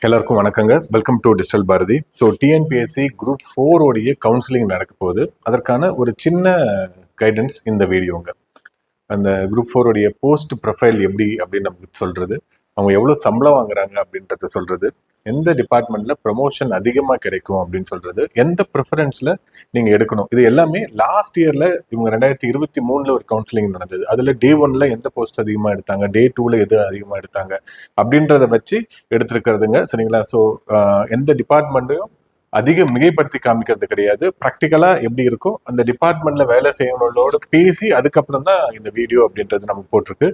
எல்லாருக்கும் வணக்கங்க. Welcome to digital Bharathi. So TNPSC group 4 உடைய கவுன்சிலிங் நடக்க போகுது. அதற்கான ஒரு சின்ன கைடன்ஸ் இந்த வீடியோங்க. அந்த குரூப் 4 உடைய போஸ்ட் ப்ரொஃபைல் எப்படி அப்படின்னு நமக்கு சொல்றது, அவங்க எவ்வளோ சம்பளம் வாங்குறாங்க அப்படின்றத சொல்றது, எந்த டிபார்ட்மெண்ட்ல ப்ரமோஷன் அதிகமாக கிடைக்கும் அப்படின்னு சொல்றது, எந்த ப்ரிஃபரன்ஸ்ல நீங்க எடுக்கணும், இது எல்லாமே லாஸ்ட் இயர்ல இவங்க 2023 ஒரு கவுன்சிலிங் நடந்தது. அதுல டே 1ல எந்த போஸ்ட் அதிகமாக எடுத்தாங்க, டே 2ல எது அதிகமாக எடுத்தாங்க அப்படின்றத வச்சு எடுத்திருக்கிறதுங்க. சரிங்களா? ஸோ எந்த டிபார்ட்மெண்ட்டையும் அதிக மிகைப்படுத்தி காமிக்கிறது கிடையாது. ப்ராக்டிக்கலா எப்படி இருக்கும் அந்த டிபார்ட்மெண்ட்ல வேலை செய்யறவங்களோட பேசி அதுக்கப்புறம் தான் இந்த வீடியோ அப்படின்றது நமக்கு போட்டிருக்கு.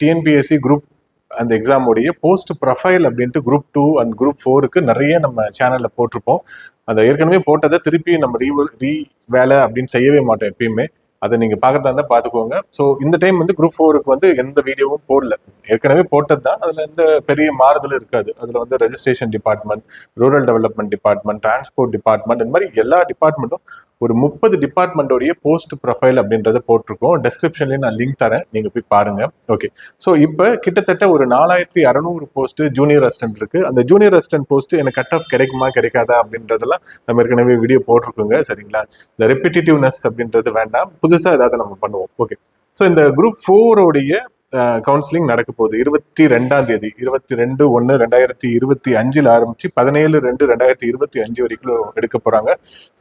டிஎன்பிஎஸ்சி குரூப் அந்த எக்ஸாமுடைய போஸ்ட் ப்ரொஃபைல் அப்படின்ட்டு குரூப் 2 அண்ட் குரூப் 4க்கு நிறைய நம்ம சேனல்ல போட்டிருப்போம். அந்த ஏற்கனவே போட்டதை திருப்பி நம்ம ரீ வேலை அப்படின்னு செய்யவே மாட்டோம் எப்பயுமே. அதை நீங்க பாக்குறதா இருந்தா பாத்துக்கோங்க. ஸோ இந்த டைம் வந்து குரூப் 4க்கு வந்து எந்த வீடியோவும் போடல. ஏற்கனவே போட்டது தான். அதுல எந்த பெரிய மாறுதலும் இருக்காது. அதுல வந்து registration department, rural development department, transport department, இந்த மாதிரி எல்லா டிபார்ட்மெண்ட்டும் ஒரு 30 டிபார்ட்மெண்டோடைய போஸ்ட் ப்ரொஃபைல் அப்படின்றத போட்டிருக்கோம். டெஸ்கிரிப்ஷன்லயே நான் லிங்க் தரேன், நீங்க போய் பாருங்க. ஓகே. ஸோ இப்போ கிட்டத்தட்ட ஒரு 4600 போஸ்ட் ஜூனியர் அசிஸ்டன்ட் இருக்கு. அந்த ஜூனியர் அசிஸ்டன்ட் போஸ்ட் எனக்கு கட் ஆஃப் கிடைக்குமா கிடைக்காதா அப்படின்றதெல்லாம் நம்ம ஏற்கனவே வீடியோ போட்டிருக்கோங்க. சரிங்களா? இந்த ரெப்பிட்டேட்டிவ்னஸ் அப்படின்றது வேண்டாம், புதுசா ஏதாவது நம்ம பண்ணுவோம். ஓகே. ஸோ இந்த குரூப் 4 உடைய கவுன்சிலிங் நடக்க போகுது 22ஆம் தேதி, 22/1/2025 ஆரம்பிச்சு 17/2/2025 வரைக்கும் எடுக்க போறாங்க.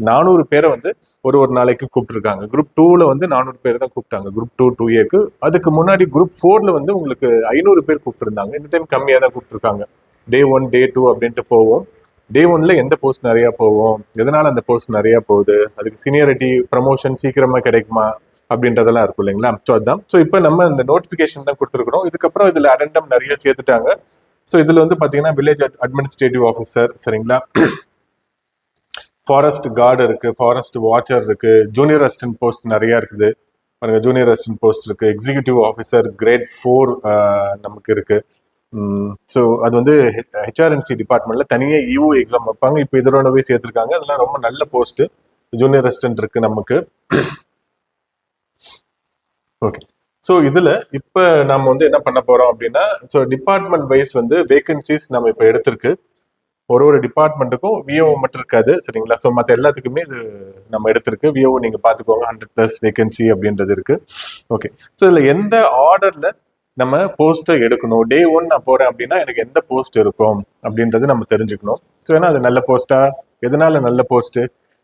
400 பேரை வந்து ஒரு நாளைக்கு கூப்பிட்டுருக்காங்க. குரூப் 2ல வந்து 400 பேர் தான் கூப்பிட்டாங்க, குரூப் 2 2Aக்கு. அதுக்கு முன்னாடி குரூப் 4ல வந்து உங்களுக்கு 500 பேர் கூப்பிட்டுருந்தாங்க. இந்த டைம் கம்மியாக தான் கூப்பிட்டுருக்காங்க. டே 1 டே 2 அப்படின்ட்டு போவோம். டே 1ல எந்த போஸ்ட் நிறைய போகும், எதனால அந்த போஸ்ட் நிறைய போகுது, அதுக்கு சீனியாரிட்டி ப்ரமோஷன் சீக்கிரமா கிடைக்குமா அப்படின்றதெல்லாம் இருக்கும் இல்லைங்களா? ஸோ அதுதான். ஸோ இப்போ நம்ம இந்த நோட்டிஃபிகேஷன் தான் கொடுத்துருக்குறோம். இதுக்கப்புறம் இதுல அடெண்டம் நிறைய சேர்த்துட்டாங்க. ஸோ இதுல வந்து பாத்தீங்கன்னா வில்லேஜ் அட்மினிஸ்ட்ரேட்டிவ் ஆஃபீஸர், சரிங்களா, ஃபாரஸ்ட் கார்டு இருக்கு, ஃபாரஸ்ட் வாட்சர் இருக்கு, ஜூனியர் அசிஸ்டன்ட் போஸ்ட் நிறைய இருக்குது. பாருங்க, ஜூனியர் அசிஸ்டன்ட் போஸ்ட் இருக்கு, எக்ஸிகியூட்டிவ் ஆஃபீஸர் கிரேட் 4 நமக்கு இருக்கு. ஸோ அது வந்து ஹெச்ஆர்என்சி டிபார்ட்மெண்ட்ல தனியாக இஓ எக்ஸாம் வைப்பாங்க. இப்போ இதோடவே சேர்த்துருக்காங்க. அதெல்லாம் ரொம்ப நல்ல போஸ்ட். ஜூனியர் அசிஸ்டன்ட் இருக்கு நமக்கு. ஓகே. ஸோ இதுல இப்ப நம்ம வந்து என்ன பண்ண போறோம் அப்படின்னா, ஸோ டிபார்ட்மெண்ட் வைஸ் வந்து வேகன்சிஸ் நம்ம இப்ப எடுத்திருக்கு. ஒரு டிபார்ட்மெண்ட்டுக்கும் விஓ மட்டும் இருக்காது, சரிங்களா? ஸோ மற்ற எல்லாத்துக்குமே இது நம்ம எடுத்திருக்கு. விஓ நீங்க பாத்துக்கோங்க, 100+ வேகன்சி அப்படின்றது இருக்கு. ஓகே. ஸோ இதுல எந்த ஆர்டர்ல நம்ம போஸ்ட்டை எடுக்கணும், டே 1 நான் போறேன் அப்படின்னா எனக்கு எந்த போஸ்ட் இருக்கும் அப்படின்றது நம்ம தெரிஞ்சுக்கணும். ஸோ ஏன்னா அது நல்ல போஸ்டா, எதனால நல்ல போஸ்ட்,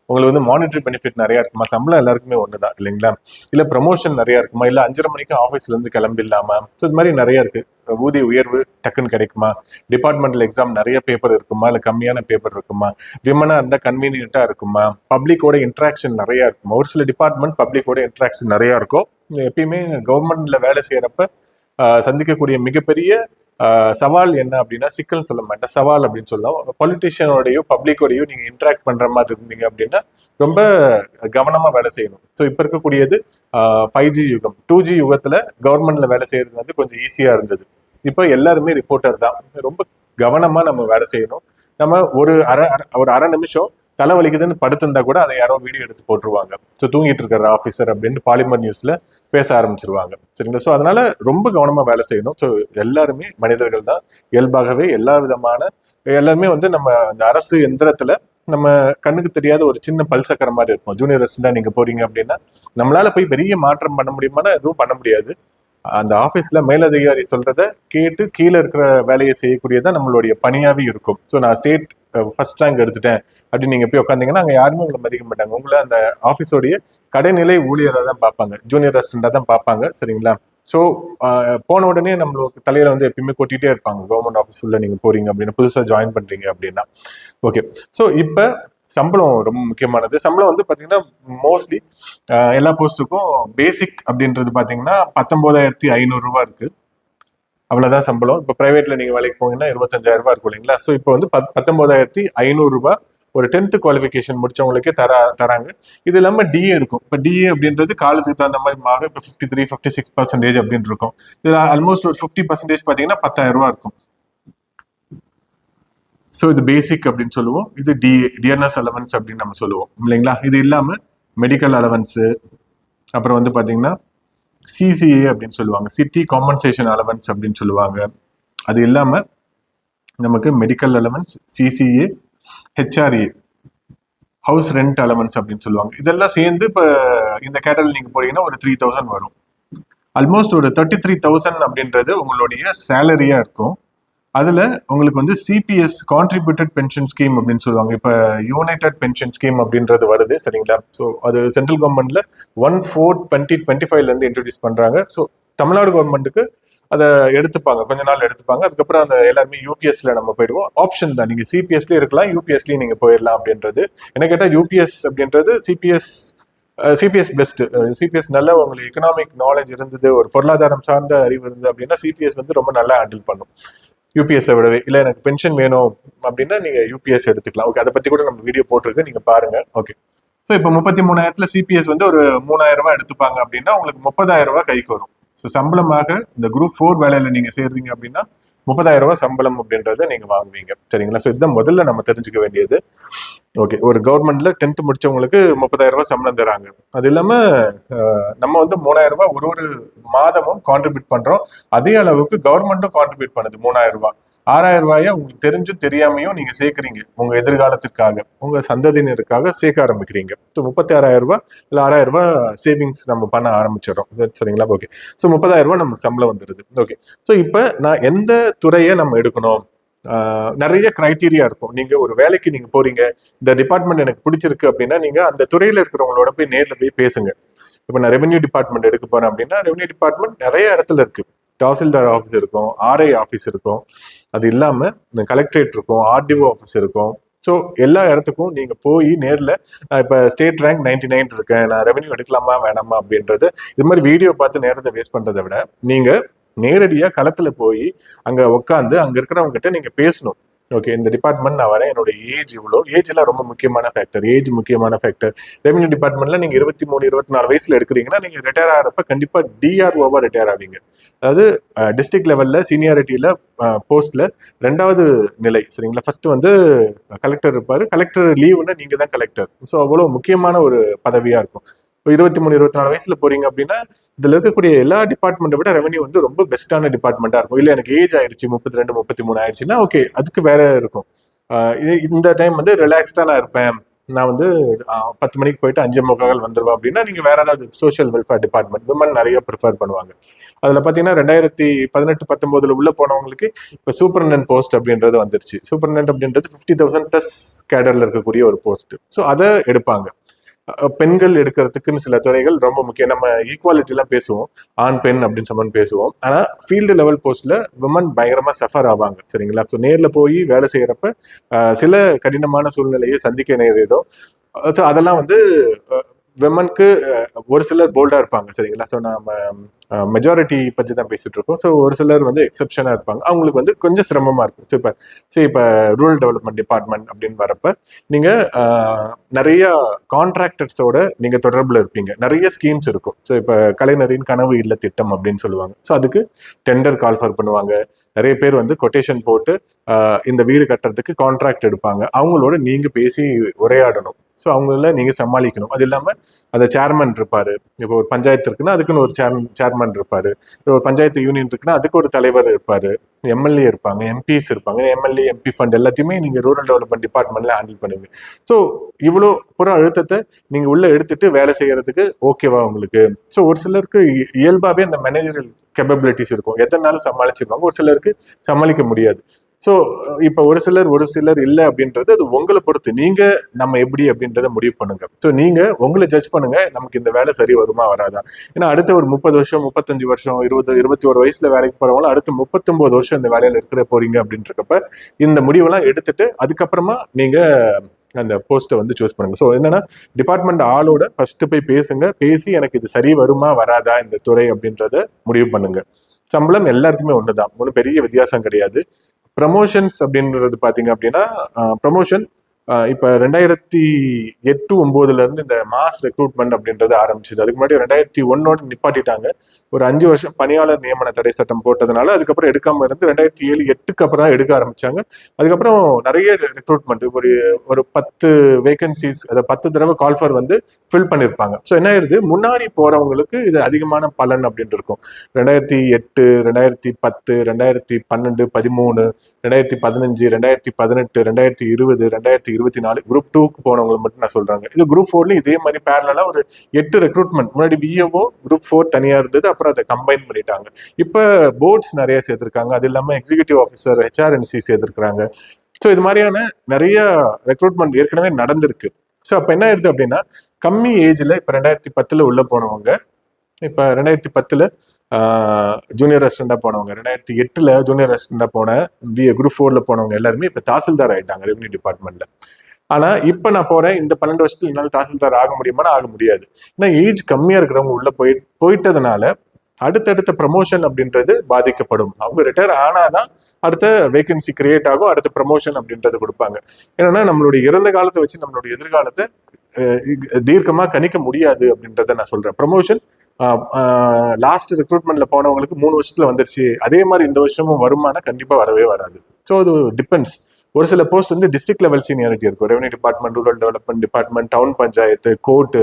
உங்களுக்கு வந்து மானிட்டரி பெனிஃபிட் நிறைய இருக்குமா, சம்பளம் எல்லாருக்குமே ஒண்ணுதான் இல்லைங்களா, இல்ல ப்ரமோஷன் நிறைய இருக்குமா, இல்ல 5:30 மணிக்கு ஆஃபீஸ்ல இருந்து கிளம்பிடலாமா, ஸோ இது மாதிரி நிறைய இருக்கு. ஊதிய உயர்வு டக்குன்னு கிடைக்குமா, டிபார்ட்மெண்டல் எக்ஸாம் நிறைய பேப்பர் இருக்குமா இல்ல கம்மியான பேப்பர் இருக்குமா, விமனா இருந்தா கன்வீனியன்ட்டா இருக்குமா, பப்ளிக்கோட இன்ட்ராக்ஷன் நிறைய இருக்குமா. ஒரு சில டிபார்ட்மெண்ட் பப்ளிக்கோட இன்ட்ராக்ஷன் நிறைய இருக்கும். எப்பயுமே கவர்மெண்ட்ல வேலை செய்யறப்ப சந்திக்கக்கூடிய மிகப்பெரிய சவால் என்ன அப்படின்னா, சிக்கல் சொல்ல மாட்டேன், சவால் அப்படின்னு சொல்லலாம். பொலிட்டிஷியனோடையோ பப்ளிக்கோடையோ நீங்க இன்ட்ராக்ட் பண்ற மாதிரி இருந்தீங்க அப்படின்னா ரொம்ப கவனமா வேலை செய்யணும். ஸோ இப்ப இருக்கக்கூடியது 5G யுகம். 2G யுகத்துல கவர்மெண்ட்ல வேலை செய்யறது வந்து கொஞ்சம் ஈஸியா இருந்தது. இப்ப எல்லாருமே ரிப்போர்ட்டர் தான். ரொம்ப கவனமா நம்ம வேலை செய்யணும். நம்ம ஒரு அரை நிமிஷம் தலைவலிக்குதுன்னு படுத்திருந்தா கூட அதை யாரோ வீடியோ எடுத்து போட்டுருவாங்க. ஸோ தூங்கிட்டு இருக்கிற ஆஃபீஸர் அப்படின்னு பாலிமர் நியூஸ்ல பேச ஆரம்பிச்சிருவாங்க, சரிங்களா? ஸோ அதனால ரொம்ப கவனமா வேலை செய்யணும். ஸோ எல்லாருமே மனிதர்கள் தான். இயல்பாகவே எல்லா விதமான எல்லாருமே வந்து நம்ம அந்த அரசு எந்திரத்துல நம்ம கண்ணுக்கு தெரியாத ஒரு சின்ன பல்சக்கர மாதிரி இருக்கும். ஜூனியர் அசிஸ்டண்டா நீங்க போறீங்க அப்படின்னா நம்மளால போய் பெரிய மாற்றம் பண்ண முடியுமானா எதுவும் பண்ண முடியாது. அந்த ஆபீஸ்ல மேலதிகாரி சொல்றத கேட்டு கீழே இருக்கிற வேலையை செய்யக்கூடியதான் நம்மளுடைய பணியாவே இருக்கும். ஸோ நான் ஸ்டேட் ஃபர்ஸ்ட் ரேங்க் எடுத்துட்டேன் அப்படின்னு நீங்க போய் உட்காந்தீங்கன்னா அங்க யாருமே உங்களை மதிக்க மாட்டாங்க. உங்களை அந்த ஆபீஸோடைய கடைநிலை ஊழியராக தான் பார்ப்பாங்க, ஜூனியர் அசிஸ்டண்டா தான் பார்ப்பாங்க, சரிங்களா? ஸோ போன உடனே நம்மளுக்கு தலையில வந்து எப்பயுமே கொட்டிட்டே இருப்பாங்க, கவர்மெண்ட் ஆஃபீஸ் உள்ள நீங்க போறீங்க அப்படின்னு, புதுசா ஜாயின் பண்றீங்க அப்படின்னா. ஓகே. ஸோ இப்ப சம்பளம் ரொம்ப முக்கியமானது. சம்பளம் வந்து பாத்தீங்கன்னா மோஸ்ட்லி எல்லா போஸ்ட்டுக்கும் பேசிக் அப்படின்றது பாத்தீங்கன்னா 19,500 ரூபாய் இருக்கு. அவ்வளவுதான் சம்பளம். இப்ப பிரைவேட்ல நீங்க வேலைக்கு போனீங்கன்னா 25,000 ரூபாய் இருக்கும் இல்லைங்களா? ஸோ இப்போ வந்து 19,500 ரூபாய் ஒரு 10th குவாலிஃபிகேஷன் முடிச்சவங்களுக்கே தராங்க. இது இல்லாம டிஏ இருக்கும். இப்போ டிஏ அப்படின்றது காலத்துக்கு தகுந்த மாதிரி மாறும். இப்போ 53-56% அப்படின்னு இருக்கும். இதுல ஆல்மோஸ்ட் ஒரு 50% பாத்தீங்கன்னா 10,000 ரூபாய் இருக்கும். ஸோ இது பேசிக் அப்படின்னு சொல்லுவோம். இது டிஎன்எஸ் அலவன்ஸ் அப்படின்னு நம்ம சொல்லுவோம் இல்லைங்களா? இது இல்லாம மெடிக்கல் அலவன்ஸு, அப்புறம் வந்து பாத்தீங்கன்னா சிசிஏ அப்படின்னு சொல்லுவாங்க, சிட்டி காம்பன்சேஷன் அலவன்ஸ் அப்படின்னு சொல்லுவாங்க. அது இல்லாம நமக்கு medical allowance, CCA, HRA, house rent allowance அப்படின்னு சொல்லுவாங்க. இதெல்லாம் சேர்ந்து இப்போ இந்த கேட்டகரி நீங்க போறீங்கன்னா ஒரு 3000 வரும். ஆல்மோஸ்ட் ஒரு 33,000 அப்படின்றது உங்களுடைய சேலரியா இருக்கும். அதுல உங்களுக்கு வந்து சிபிஎஸ், கான்ட்ரிபியூட்டட் பென்ஷன் ஸ்கீம் அப்படின்னு சொல்லுவாங்க. இப்ப யுனைடெட் பென்ஷன் ஸ்கீம் அப்படின்றது வருது, சரிங்களா? ஸோ அது சென்ட்ரல் கவர்மெண்ட்ல 1/4/2025 இருந்து இன்ட்ரடியூஸ் பண்றாங்க. ஸோ தமிழ்நாடு கவர்மெண்ட்டுக்கு அதை எடுத்துப்பாங்க, கொஞ்ச நாள் எடுத்துப்பாங்க. அதுக்கப்புறம் அந்த எல்லாருமே யூபிஎஸ்ல நம்ம போயிடுவோம். ஆப்ஷன் தான், நீங்க சிபிஎஸ்லயும் இருக்கலாம், யூபிஎஸ்லயும் நீங்க போயிடலாம் அப்படின்றது. என்ன கேட்டா யூபிஎஸ் அப்படின்றது சிபிஎஸ் பெஸ்ட். சிபிஎஸ் நல்ல உங்களுக்கு எக்கனாமிக் நாலேஜ் இருந்தது, ஒரு பொருளாதாரம் சார்ந்த அறிவு இருந்தது அப்படின்னா சிபிஎஸ் வந்து ரொம்ப நல்லா ஹேண்டில் பண்ணும் யூபிஎஸ்ஸை விடவே. இல்லை எனக்கு பென்ஷன் வேணும் அப்படின்னா நீங்க யூபிஎஸ் எடுத்துக்கலாம். ஓகே, அதை பத்தி கூட நம்ம வீடியோ போட்டிருக்கு, நீங்க பாருங்க. ஓகே, ஸோ இப்போ 33,000 சிபிஎஸ் வந்து ஒரு 3,000 எடுத்துப்பாங்க அப்படின்னா உங்களுக்கு 30,000 கைக்கு வரும். ஸோ சம்பளமாக இந்த குரூப் 4 வேலையில நீங்க சேர்றீங்க அப்படின்னா 30,000 சம்பளம் அப்படின்றத நீங்க வாங்குவீங்க, சரிங்களா? ஸோ இதுதான் முதல்ல நம்ம தெரிஞ்சுக்க வேண்டியது. ஓகே, ஒரு கவர்மெண்ட்ல 10th முடிச்சவங்களுக்கு 30,000 சம்பளம் தராங்க. அது இல்லாம நம்ம வந்து 3,000 ஒரு மாதமும் கான்ட்ரிபியூட் பண்றோம். அதே அளவுக்கு கவர்மெண்ட்டும் கான்ட்ரிபியூட் பண்ணுது 3,000. 6,000 உங்களுக்கு தெரிஞ்சும் தெரியாமையும் நீங்க சேர்க்குறீங்க, உங்க எதிர்காலத்திற்காக, உங்க சந்ததியினருக்காக சேர்க்க ஆரம்பிக்கிறீங்க. ஸோ 36,000 இல்ல 6,000 சேவிங்ஸ் நம்ம பண்ண ஆரம்பிச்சிடறோம், சரிங்களா? ஓகே, ஸோ 30,000 நமக்கு சம்பளம் வந்துடுது. ஓகே, ஸோ இப்போ நான் எந்த துறையை நம்ம எடுக்கணும்? நிறைய கிரைட்டீரியா இருக்கும். நீங்க ஒரு வேலைக்கு நீங்க போறீங்க, இந்த டிபார்ட்மெண்ட் எனக்கு பிடிச்சிருக்கு அப்படின்னா நீங்க அந்த துறையில இருக்கிறவங்களோட போய் நேர்ல போய் பேசுங்க. இப்போ நான் ரெவென்யூ டிபார்ட்மெண்ட் எடுக்க போறேன் அப்படின்னா ரெவென்யூ டிபார்ட்மெண்ட் நிறைய இடத்துல இருக்கு. தாசில்தார் ஆஃபீஸ் இருக்கும், ஆர்ஐ ஆஃபீஸ் இருக்கும், அது இல்லாம கலெக்டரேட் இருக்கும், ஆர்டிஓ ஆஃபீஸ் இருக்கும். ஸோ எல்லா இடத்துக்கும் நீங்க போய் நேர்ல நான் இப்போ ஸ்டேட் ரேங்க் 99 இருக்கேன், நான் ரெவென்யூ எடுக்கலாமா வேணாமா அப்படின்றது, இது மாதிரி வீடியோ பார்த்து நேரத்தை வேஸ்ட் பண்றதை விட நீங்க நேரடியா களத்துல போய் அங்க உட்காந்து அங்க இருக்கிறவங்க கிட்ட நீங்க பேசணும். ஓகே, இந்த டிபார்ட்மெண்ட் நான் வரேன், என்னோட ஏஜ் இவ்வளோ. ஏஜ் எல்லாம் ரொம்ப முக்கியமான ஃபேக்டர். ஏஜ் முக்கியமான ஃபேக்டர். ரெவென்யூ டிபார்ட்மெண்ட்ல நீங்க 23, 24 வயசுல எடுக்கிறீங்கன்னா நீங்க ரிட்டையர் ஆகிறப்ப கண்டிப்பா டிஆர்ஓவா ரிட்டையர் ஆவீங்க. அதாவது டிஸ்ட்ரிக்ட் லெவல்ல சீனியாரிட்டியில போஸ்ட்ல 2வது நிலை, சரிங்களா? ஃபர்ஸ்ட் வந்து கலெக்டர் இருப்பாரு, கலெக்டர் லீவுன்னா நீங்க தான் கலெக்டர். ஸோ அவ்வளவு முக்கியமான ஒரு பதவியா இருக்கும். 23, 24 வயசுல போறீங்க அப்படின்னா இதுல இருக்கக்கூடிய எல்லா டிபார்ட்மெண்ட்டை விட ரெவென்யூ வந்து ரொம்ப பெஸ்டான டிபார்ட்மெண்டா இருக்கும். இல்ல எனக்கு ஏஜ் ஆயிடுச்சு, 32, 33 ஆயிடுச்சுன்னா ஓகே, அதுக்கு வேற இருக்கும். இந்த டைம் வந்து ரிலாக்ஸ்டா நான் இருப்பேன், நான் வந்து 10 மணிக்கு போயிட்டு 5:45 வந்துருவேன் அப்படின்னா நீங்க வேற ஏதாவது சோஷியல் வெல்ஃபேர் டிபார்ட்மெண்ட் விமன் நிறைய ப்ரிஃபர் பண்ணுவாங்க. அதுல பாத்தீங்கன்னா 2018, 19 உள்ள போனவங்களுக்கு இப்ப சூப்பர்டென்ட் போஸ்ட் அப்படின்றது வந்துருச்சு. சூப்பர்டென்ட் அப்படின்றது 50,000 பிளஸ் கேடர்ல இருக்கக்கூடிய ஒரு போஸ்ட். ஸோ அதை எடுப்பாங்க. பெண்கள் எடுக்கிறதுக்குன்னு சில துறைகள் ரொம்ப முக்கியம். நம்ம ஈக்குவாலிட்டி எல்லாம் பேசுவோம், ஆண் பெண் அப்படின்னு சொல்லி பேசுவோம். ஆனா ஃபீல்டு லெவல் போஸ்ட்ல விமன் பயங்கரமா சஃபர் ஆவாங்க, சரிங்களா? ஸோ நேர்ல போய் வேலை செய்யறப்ப சில கடினமான சூழ்நிலையை சந்திக்க நேரிடும். அதெல்லாம் வந்து விமனுக்கு ஒரு சிலர் போல்டா இருப்பாங்க, சரிங்களா? ஸோ நம்ம மெஜாரிட்டி பற்றி தான் பேசிட்டு இருக்கோம். ஸோ ஒரு சிலர் வந்து எக்ஸப்ஷனா இருப்பாங்க, அவங்களுக்கு வந்து கொஞ்சம் சிரமமா இருக்கும். ஸோ இப்போ ரூரல் டெவலப்மெண்ட் டிபார்ட்மெண்ட் அப்படின்னு வரப்ப நீங்க நிறைய கான்ட்ராக்டர்ஸோட நீங்க தொடர்புல இருப்பீங்க. நிறைய ஸ்கீம்ஸ் இருக்கும். ஸோ இப்போ கலைஞரின் கனவு இல்ல திட்டம் அப்படின்னு சொல்லுவாங்க. ஸோ அதுக்கு டெண்டர் கால்ஃபர் பண்ணுவாங்க. நிறைய பேர் வந்து கொட்டேஷன் போட்டு இந்த வீடு கட்டுறதுக்கு கான்ட்ராக்ட் எடுப்பாங்க. அவங்களோட நீங்க பேசி உரையாடணும். ஸோ அவங்கள நீங்க சமாளிக்கணும். அது இல்லாம அந்த சேர்மன் இருப்பாரு. இப்போ ஒரு பஞ்சாயத்து இருக்குன்னா அதுக்குன்னு ஒரு சேர்மன் இருப்பாரு. ஒரு பஞ்சாயத்து யூனியன் இருக்குன்னா அதுக்கு ஒரு தலைவர் இருப்பாரு. எம்எல்ஏ இருப்பாங்க, எம்பிஸ் இருப்பாங்க. எம்எல்ஏ, எம்பி ஃபண்ட் எல்லாத்தையுமே நீங்க ரூரல் டெவலப்மெண்ட் டிபார்ட்மெண்ட்ல ஹேண்டில் பண்ணுவீங்க. ஸோ இவ்வளோ புற அழுத்தத்தை நீங்க உள்ள எடுத்துட்டு வேலை செய்யறதுக்கு ஓகேவா உங்களுக்கு? ஸோ ஒரு சிலருக்கு இயல்பாவே அந்த மேனேஜரல் கேப்பபிலிட்டிஸ் இருக்கும், எத்தனை நாளும் சமாளிச்சிருவாங்க. ஒரு சிலருக்கு சமாளிக்க முடியாது. ஸோ இப்போ ஒரு சிலர் இல்லை அப்படின்றது அது உங்களை பொறுத்து. நீங்க நம்ம எப்படி அப்படின்றத முடிவு பண்ணுங்க. ஸோ நீங்க உங்களை ஜட்ஜ் பண்ணுங்க, நமக்கு இந்த வேலை சரி வருமா வராதா. ஏன்னா அடுத்த ஒரு 30 வருஷம், 35 வருஷம், 20, 21 வயசுல வேலைக்கு போறவங்களும் அடுத்து 39 வருஷம் இந்த வேலையில இருக்கிற போறீங்க அப்படின்றப்ப இந்த முடிவெல்லாம் எடுத்துட்டு அதுக்கப்புறமா நீங்க அந்த போஸ்ட்டை வந்து சூஸ் பண்ணுங்க. ஸோ என்னன்னா டிபார்ட்மெண்ட் ஆளோட ஃபர்ஸ்ட் போய் பேசுங்க, பேசி எனக்கு இது சரி வருமா வராதா இந்த துறை அப்படின்றத முடிவு பண்ணுங்க. சம்பளம் எல்லாருக்குமே ஒண்ணுதான், ஒன்றும் பெரிய வித்தியாசம் கிடையாது. ப்ரமோஷன்ஸ் அப்படின்றது பாத்தீங்க அப்படின்னா ப்ரமோஷன் இப்ப 2008-09 இருந்து இந்த மாஸ் ரெக்ரூட்மெண்ட் அப்படின்றது ஆரம்பிச்சது. அதுக்கு முன்னாடி 2001 நிப்பாட்டிட்டாங்க. ஒரு 5 வருஷம் பணியாளர் நியமன தடை சட்டம் போட்டதுனால அதுக்கப்புறம் எடுக்காம இருந்து 2007-08க்கு அப்புறம் தான் எடுக்க ஆரம்பிச்சாங்க. அதுக்கப்புறம் நிறைய ரெக்ரூட்மெண்ட் ஒரு 10 வேகன்சிஸ், அதை 10 தடவை கால்ஃபர் வந்து ஃபில் பண்ணிருப்பாங்க. ஸோ என்ன ஆயிருது, முன்னாடி போறவங்களுக்கு இது அதிகமான பலன் அப்படின்னு இருக்கும். 2008, 2010, 2012, 13, 2015, 2018, 2020, 2024 குரூப் 2க்கு போனவங்க மட்டும் நான் சொல்றாங்க. இது குரூப் 4லயும் இதே மாதிரி பேரலா ஒரு 8 ரெக்ரூட்மெண்ட். முன்னாடி விஏஓ குரூப் 4 தனியா இருந்தது, அப்புறம் அதை கம்பைன் பண்ணிட்டாங்க. இப்ப போர்ட்ஸ் நிறைய சேர்த்திருக்காங்க. அது இல்லாம எக்ஸிகியூட்டிவ் ஆஃபீஸர், HRNC சேர்த்திருக்காங்க. ஸோ இது மாதிரியான நிறைய ரெக்ரூட்மெண்ட் ஏற்கனவே நடந்திருக்கு. ஸோ அப்ப என்ன ஆயிடுது அப்படின்னா, கம்மி ஏஜ்ல இப்ப 2010 உள்ள போனவங்க, இப்ப 2010 ஜூனியர் அசிஸ்டண்டா போனவங்க, 2008 ஜூனியர் அசிஸ்டண்டா போன குரூப் 4ல போனவங்க எல்லாருமே இப்ப தாசில்தார் ஆயிட்டாங்க ரெவன்யூ டிபார்ட்மெண்ட்ல. ஆனா இப்ப நான் போறேன், இந்த 12 வருஷத்துல என்னால தாசில்தார் ஆக முடியுமானா ஆக முடியாது. ஏன்னா ஏஜ் கம்மியா இருக்கிறவங்க உள்ள போயிட்டதுனால அடுத்தடுத்த ப்ரமோஷன் அப்படின்றது பாதிக்கப்படும். அவங்க ரிட்டையர் ஆனாதான் அடுத்த வேகன்சி கிரியேட் ஆகும், அடுத்த ப்ரமோஷன் அப்படின்றது கொடுப்பாங்க. ஏன்னா நம்மளுடைய இறந்த காலத்தை வச்சு நம்மளுடைய எதிர்காலத்தை தீர்க்கமா கணிக்க முடியாது அப்படின்றத நான் சொல்றேன். ப்ரமோஷன் லாஸ்ட் ரெக்ரூட்மெண்ட்ல போனவங்களுக்கு 3 வருஷத்துல வந்துருச்சு, அதே மாதிரி இந்த வருஷமும் வருமானா கண்டிப்பா வரவே வராது. ஸோ அது டிபெண்ட்ஸ். ஒரு சில போஸ்ட் வந்து டிஸ்ட்ரிக்ட் லெவல் சீனியாரிட்டி இருக்கும். Revenue department, rural development department, town panchayat, court,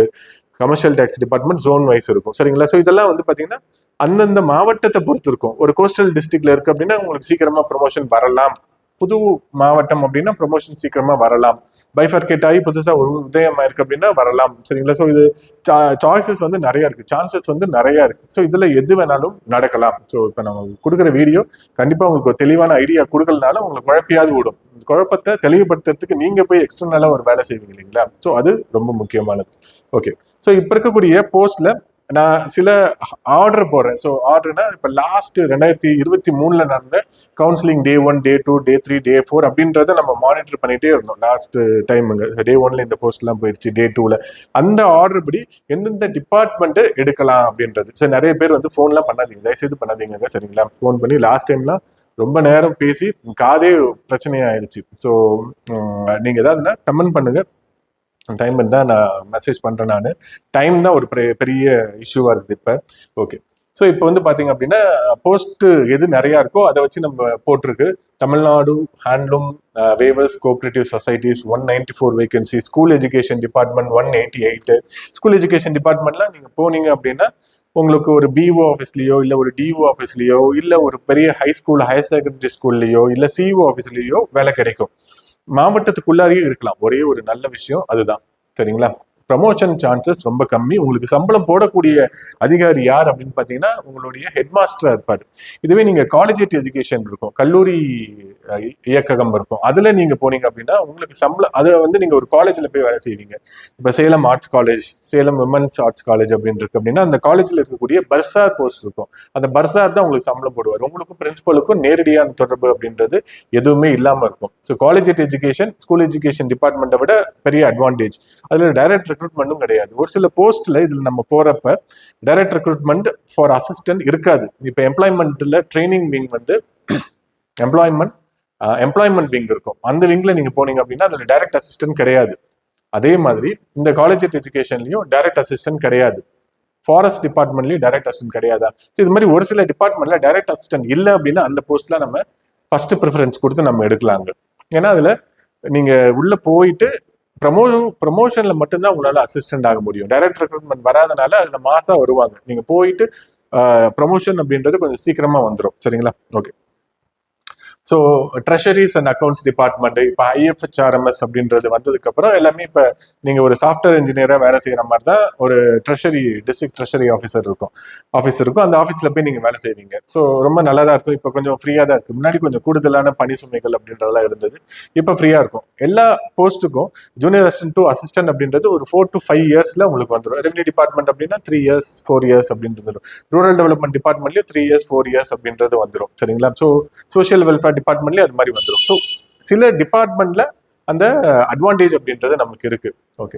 commercial tax department zone wise இருக்கும். சரிங்களா? ஸோ இதெல்லாம் வந்து பாத்தீங்கன்னா அந்தந்த மாவட்டத்தை பொறுத்து இருக்கும். ஒரு கோஸ்டல் டிஸ்ட்ரிக்ட்ல இருக்கு அப்படின்னா உங்களுக்கு சீக்கிரமா ப்ரொமோஷன் வரலாம். புது மாவட்டம் அப்படின்னா ப்ரொமோஷன் சீக்கிரமா வரலாம். பைஃபர்கேட் ஆகி புதுசா ஒரு உதயமா இருக்கு அப்படின்னா வரலாம். சரிங்களா? ஸோ இது சாய்ஸஸ் வந்து நிறைய இருக்கு, சான்சஸ் வந்து நிறைய இருக்கு. ஸோ இதுல எது வேணாலும் நடக்கலாம். ஸோ இப்போ நம்ம கொடுக்குற வீடியோ கண்டிப்பா உங்களுக்கு ஒரு தெளிவான ஐடியா கொடுக்கலனாலும் உங்களுக்கு குழப்பியாவது விடும். குழப்பத்தை தெளிவுபடுத்துறதுக்கு நீங்க போய் எக்ஸ்டர்னலா ஒரு வேலை செய்வீங்க இல்லைங்களா? ஸோ அது ரொம்ப முக்கியமானது. ஓகே, ஸோ இப்ப இருக்கக்கூடிய போஸ்ட்ல நான் சில ஆர்டர் போடுறேன். ஸோ ஆர்டர்னா இப்போ லாஸ்ட் 2023 நடந்த கவுன்சிலிங் டே 1, டே 2, டே 3, டே 4 அப்படின்றத நம்ம மானிட்டர் பண்ணிட்டே இருந்தோம். லாஸ்ட் டைமுங்க டே 1ல இந்த போஸ்ட்லாம் போயிடுச்சு, டே 2ல அந்த ஆர்டர் படி எந்தெந்த டிபார்ட்மெண்ட் எடுக்கலாம் அப்படின்றது. ஸோ நிறைய பேர் வந்து ஃபோன்லாம் பண்ணாதீங்க, தயவுசெய்து பண்ணாதீங்க. சரிங்களா? ஃபோன் பண்ணி லாஸ்ட் டைம்லாம் ரொம்ப நேரம் பேசி காதே பிரச்சனையாயிருச்சு. ஸோ நீங்க ஏதாவதுன்னா கமெண்ட் பண்ணுங்க, டைம் தான் நான் மெசேஜ் பண்றேன். நான் டைம் தான் ஒரு பெரிய இஷ்யூவா இருக்குது இப்ப. ஓகே, ஸோ இப்போ வந்து பாத்தீங்க அப்படின்னா போஸ்ட் எது நிறைய இருக்கோ அதை வச்சு நம்ம போட்டிருக்கு. Tamil Nadu handloom வேவர்ஸ் cooperative societies 194 vacancy, school education department 188. School education டிபார்ட்மெண்ட்ல நீங்க போனீங்க அப்படின்னா உங்களுக்கு ஒரு பிஓ ஆஃபீஸ்லயோ இல்ல ஒரு டிஓ ஆஃபீஸ்லயோ இல்ல ஒரு பெரிய ஹை ஸ்கூல், ஹையர் செகண்டரி ஸ்கூல்லயோ இல்ல சிஓ ஆஃபீஸ்லயோ வேலை கிடைக்கும். மாவட்டத்துக்குள்ளாரியே இருக்கலாம். ஒரே ஒரு நல்ல விஷயம் அதுதான். சரிங்களா? ப்ரமோஷன் சான்சஸ் ரொம்ப கம்மி. உங்களுக்கு சம்பளம் போடக்கூடிய அதிகாரி யார் அப்படின்னு பாத்தீங்கன்னா உங்களுடைய ஹெட் மாஸ்டரா இருப்பாரு. இதுவே நீங்க காலேஜ் எஜுகேஷன் இருக்கும், கல்லூரி இயக்ககம் இருக்கும், அதுல நீங்க போனீங்க அப்படின்னா உங்களுக்கு சம்பளம், அதை வந்து நீங்க ஒரு காலேஜ்ல போய் வேலை செய்வீங்க. இப்ப Salem arts college, Salem women's arts college அப்படின்னு இருக்கு அப்படின்னா அந்த காலேஜ்ல இருக்கக்கூடிய பர்சார் போஸ்ட் இருக்கும். அந்த பர்சார் தான் உங்களுக்கு சம்பளம் போடுவார். உங்களுக்கும் பிரின்சிபலுக்கும் நேரடியான தொடர்பு அப்படின்றது எதுவுமே இல்லாம இருக்கும். So college education, school education டிபார்ட்மெண்ட்டை விட பெரிய அட்வான்டேஜ். அதுல டைரக்ட் ரெக்ரூட்மெண்ட்டும் கிடையாது. ஒரு சில போஸ்ட்ல இதுல நம்ம போறப்ப டைரக்ட் ரெக்ரூட்மெண்ட் ஃபார் அசிஸ்டன்ட் இருக்காது. இப்ப எம்ப்ளாய்மெண்ட்ல ட்ரைனிங் விங் வந்து எம்ப்ளாய்மெண்ட் விங் இருக்கும். அந்த விங்ல நீங்க போனீங்க அப்படின்னா அதுல டைரக்ட் அசிஸ்டன்ட் கிடையாது. அதே மாதிரி இந்த காலேஜ் எஜுகேஷன்லயும் டைரக்ட் அசிஸ்டன்ட் கிடையாது. ஃபாரஸ்ட் டிபார்ட்மெண்ட்லயும் டைரக்ட் அசிஸ்டன்ட் கிடையாதா? இது மாதிரி ஒரு சில டிபார்ட்மெண்ட்ல டைரக்ட் அசிஸ்டன்ட் இல்லை அப்படின்னா அந்த போஸ்ட்ல நம்ம ஃபர்ஸ்ட் ப்ரிஃபரன்ஸ் கொடுத்து நம்ம எடுக்கலாங்க. ஏன்னா அதுல நீங்க உள்ள போயிட்டு ப்ரமோஷன்ல மட்டும்தான் உங்களால அசிஸ்டன்ட் ஆக முடியும். டைரக்ட் ரெக்ரூட்மெண்ட் வராதனால அதுல மாசா வருவாங்க. நீங்க போயிட்டு ப்ரமோஷன் அப்படின்றது கொஞ்சம் சீக்கிரமா வந்துடும். சரிங்களா? Okay, so treasuries and accounts department இப்போ IFHRMS அப்படின்றது வந்ததுக்கு அப்புறம் எல்லாமே இப்போ நீங்க ஒரு சாஃப்ட்வேர் இன்ஜினியரா வேலை செய்யற மாதிரி தான் ஒரு ட்ரெஷரி, டிஸ்ட்ரிக்ட் ட்ரெஷரி ஆஃபீஸர் இருக்கும். அந்த ஆஃபீஸ்ல போய் நீங்க வேலை செய்வீங்க. ஸோ ரொம்ப நல்லா தான் இருக்கும். இப்போ கொஞ்சம் ஃப்ரீயா தான் இருக்கு. முன்னாடி கொஞ்சம் கூடுதலான பணி சுமைகள் அப்படின்றதெல்லாம் இருந்தது. இப்போ ஃப்ரீயா இருக்கும். எல்லா போஸ்ட்டுக்கும் ஜூனியர் அசிஸ்டன்ட் டு அசிஸ்டன்ட் அப்படின்றது ஒரு 4 to 5 இயர்ஸ்ல உங்களுக்கு வந்துடும். ரெவன்யூ டிபார்ட்மெண்ட் அப்படின்னா 3 years 4 years அப்படின்றது. ரூரல் டெவலப்மெண்ட் டிபார்ட்மெண்ட்லயும் 3 years 4 years அப்படின்றது வந்துடும். சரிங்களா? ஸோ சோஷியல் வெல்ஃபேர் டிபார்ட்மெண்ட்லயே அது மாதிரி வந்துடும். ஸோ சில டிபார்ட்மெண்ட்ல அந்த அட்வான்டேஜ் அப்படின்றது நமக்கு இருக்கு. ஓகே,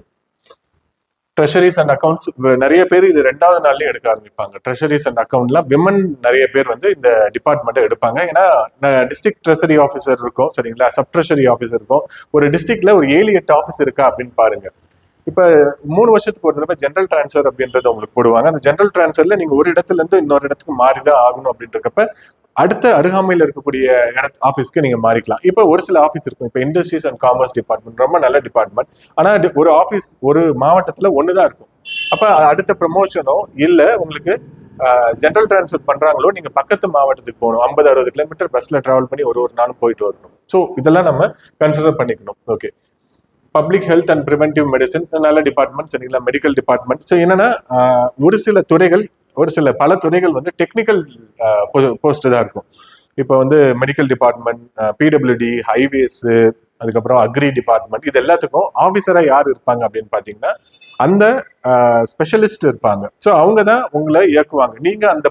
ட்ரெஷரிஸ் அண்ட் அக்கௌண்ட்ஸ் நிறைய பேர் இது 2வது நாள்லயே எடுக்க ஆரம்பிப்பாங்க. ட்ரெஷரிஸ் அண்ட் அக்கௌண்ட்ல விமன் நிறைய பேர் வந்து இந்த டிபார்ட்மெண்ட்டை எடுப்பாங்க. ஏன்னா டிஸ்ட்ரிக்ட் ட்ரெஷரி ஆஃபீஸர் இருக்கும் சரிங்களா, சப் ட்ரெஷரி ஆஃபீஸர் இருக்கும். ஒரு டிஸ்ட்ரிக்ட்ல ஒரு 7-8 ஆஃபீஸ் இருக்கா அப்படின்னு பாருங்க. இப்ப 3 வருஷத்துக்கு ஒரு தடவை ஜென்ரல் டிரான்ஸ்ஃபர் அப்படின்றத உங்களுக்கு போடுவாங்க. அந்த ஜென்ரல் டிரான்ஸ்ஃபர்ல நீங்க ஒரு இடத்துல இருந்து இன்னொரு இடத்துக்கு மாறிதான் ஆகணும் அப்படின்றப்ப அடுத்த அருகாமையில் இருக்கக்கூடிய ஆஃபீஸ்க்கு நீங்க மாறிக்கலாம். இப்போ ஒரு சில ஆஃபீஸ் இருக்கும். இப்போ இண்டஸ்ட்ரீஸ் அண்ட் காமர்ஸ் டிபார்ட்மெண்ட் ரொம்ப நல்ல டிபார்ட்மெண்ட். ஆனா ஒரு ஆஃபீஸ் ஒரு மாவட்டத்துல ஒண்ணுதான் இருக்கும். அப்ப அடுத்த ப்ரமோஷனோ இல்ல உங்களுக்கு ஜென்ரல் டிரான்ஸ்ஃபர் பண்றாங்களோ நீங்க பக்கத்து மாவட்டத்துக்கு போகணும். 50-60 கிலோமீட்டர் பஸ்ல டிராவல் பண்ணி ஒரு நாளும் போயிட்டு வரணும். ஸோ இதெல்லாம் நம்ம கன்சிடர் பண்ணிக்கணும். Okay, public health and preventive medicine நல்ல டிபார்ட்மெண்ட் சரிங்களா, மெடிக்கல் டிபார்ட்மெண்ட். ஸோ என்னன்னா ஒரு சில துறைகள் பல துறைகள் வந்து டெக்னிக்கல் போஸ்ட் தான் இருக்கும். இப்போ வந்து மெடிக்கல் டிபார்ட்மெண்ட், பிடபிள்யூடி, ஹைவேஸ், அதுக்கப்புறம் அக்ரி டிபார்ட்மெண்ட், இது எல்லாத்துக்கும் ஆஃபீஸரா யார் இருப்பாங்க அப்படின்னு பாத்தீங்கன்னா அந்த ஸ்பெஷலிஸ்ட் இருப்பாங்க. ஸோ அவங்க தான் உங்களை இயக்குவாங்க. நீங்க அந்த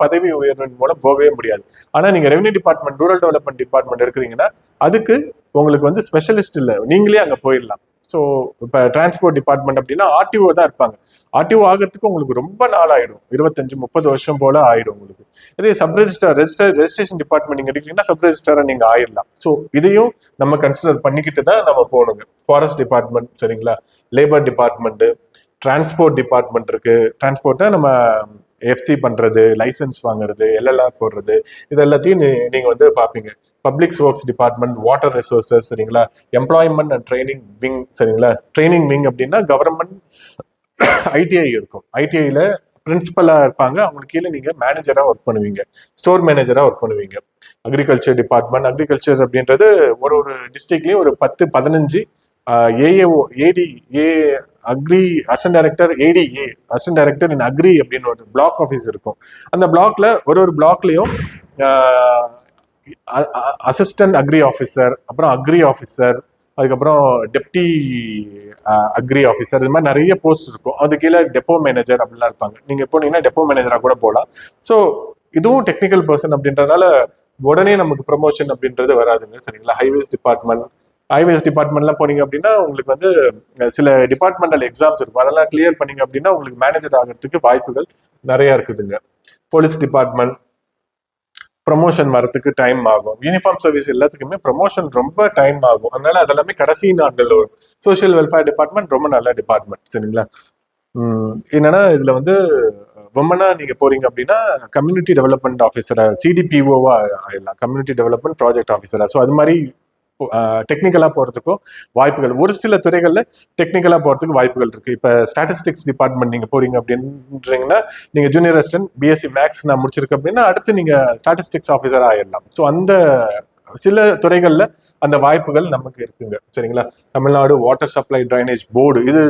பதவி உயர்வின் மூலம் போகவே முடியாது. ஆனா நீங்க revenue department, rural development department இருக்கிறீங்கன்னா அதுக்கு உங்களுக்கு வந்து ஸ்பெஷலிஸ்ட் இல்லை, நீங்களே அங்க போயிடலாம். ஸோ இப்போ டிரான்ஸ்போர்ட் டிபார்ட்மெண்ட் அப்படின்னா ஆர்டிஓ தான் இருப்பாங்க. ஆர்டிஓ ஆகிறதுக்கு உங்களுக்கு ரொம்ப நாள் ஆயிடும், 25-30 வருஷம் போல ஆயிடும் உங்களுக்கு. இதே சப் ரெஜிஸ்ட்ரேஷன் டிபார்ட்மெண்ட் நீங்க எடுக்கிறீங்கன்னா சப் ரெஜிஸ்டரா நீங்க ஆயிடலாம். ஸோ இதையும் நம்ம கன்சிடர் பண்ணிக்கிட்டு தான் நம்ம போகணுங்க. ஃபாரஸ்ட் டிபார்ட்மெண்ட் சரிங்களா, லேபர் டிபார்ட்மெண்ட், டிரான்ஸ்போர்ட் டிபார்ட்மெண்ட் இருக்கு. டிரான்ஸ்போர்ட்டை நம்ம எஃப்சி பண்றது, லைசன்ஸ் வாங்குறது, எல்எல்ஆர் போடுறது, இது எல்லாத்தையும் நீங்க வந்து பாப்பீங்க. Public works department, water resources சரிங்களா, எம்ப்ளாய்மெண்ட் அண்ட் ட்ரைனிங் விங் சரிங்களா. ட்ரைனிங் விங் அப்படின்னா கவர்மெண்ட் ஐடிஐ இருக்கும். ஐடிஐல பிரின்சிபலா இருப்பாங்க, அவங்களுக்கு கீழே நீங்க மேனேஜரா ஒர்க் பண்ணுவீங்க, ஸ்டோர் மேனேஜரா ஒர்க் பண்ணுவீங்க. அக்ரிகல்ச்சர் டிபார்ட்மெண்ட், அக்ரிகல்ச்சர் அப்படின்றது ஒரு டிஸ்ட்ரிக்ட்லயும் ஒரு 10-15 AAO, AD, agri assistant director, ADA assistant director in agri அப்படின்னு ஒரு பிளாக் ஆஃபீஸ் இருக்கும். அந்த பிளாக்ல ஒரு பிளாக்லயும் அசிஸ்டன்ட் அக்ரி ஆஃபீஸர், அப்புறம் அக்ரி ஆஃபீஸர், அதுக்கப்புறம் டெப்டி அக்ரி ஆஃபீஸர், இது மாதிரி நிறைய போஸ்ட் இருக்கும். அது கீழே டெப்போ மேனேஜர் அப்படிலாம் இருப்பாங்க. நீங்க போனீங்கன்னா டெப்போ மேனேஜரா கூட போகலாம். ஸோ இதுவும் டெக்னிக்கல் பர்சன் அப்படின்றதுனால உடனே நமக்கு ப்ரமோஷன் அப்படின்றது வராதுங்க சரிங்களா. ஹைவேஸ் டிபார்ட்மெண்ட்லாம் போனீங்க அப்படின்னா உங்களுக்கு வந்து சில டிபார்ட்மெண்டல் எக்ஸாம்ஸ் இருக்கும். அதெல்லாம் கிளியர் பண்ணீங்க அப்படின்னா உங்களுக்கு மேனேஜர் ஆகிறதுக்கு வாய்ப்புகள் நிறைய இருக்குதுங்க. போலீஸ் டிபார்ட்மெண்ட் ப்ரமோஷன் வரதுக்கு டைம் ஆகும். யூனிஃபார்ம் சர்வீஸ் எல்லாத்துக்குமே ப்ரமோஷன் ரொம்ப டைம் ஆகும். அதனால அதெல்லாமே கடைசி நாட்கள் வரும். சோசியல் வெல்ஃபேர் டிபார்ட்மெண்ட் ரொம்ப நல்ல டிபார்ட்மெண்ட் சரிங்களா. என்னன்னா இதுல வந்து உமனா நீங்க போறீங்க அப்படின்னா கம்யூனிட்டி டெவலப்மெண்ட் ஆஃபீஸரா, சிடிபிஓவா ஆயிடலாம், கம்யூனிட்டி டெவலப்மெண்ட் ப்ராஜெக்ட் ஆஃபீஸரா. ஸோ அது மாதிரி டெக்னிக்கலா போறதுக்கும் வாய்ப்புகள், ஒரு சில துறைகள்ல டெக்னிக்கலா போறதுக்கு வாய்ப்புகள் இருக்கு. இப்ப ஸ்டாட்டிஸ்டிக்ஸ் டிபார்ட்மெண்ட் நீங்க போறீங்க அப்படின்றீங்கன்னா நீங்க ஜூனியர் அசிஸ்டன்ட் பிஎஸ்சி மேக்ஸ் நான் முடிச்சிருக்கேன் அப்படின்னா அடுத்து நீங்க ஸ்டாட்டிஸ்டிக்ஸ் ஆஃபீஸரா ஆயிடலாம். ஸோ அந்த சில துறைகள்ல அந்த வாய்ப்புகள் நமக்கு இருக்குங்க சரிங்களா. Tamil Nadu water supply drainage board, இது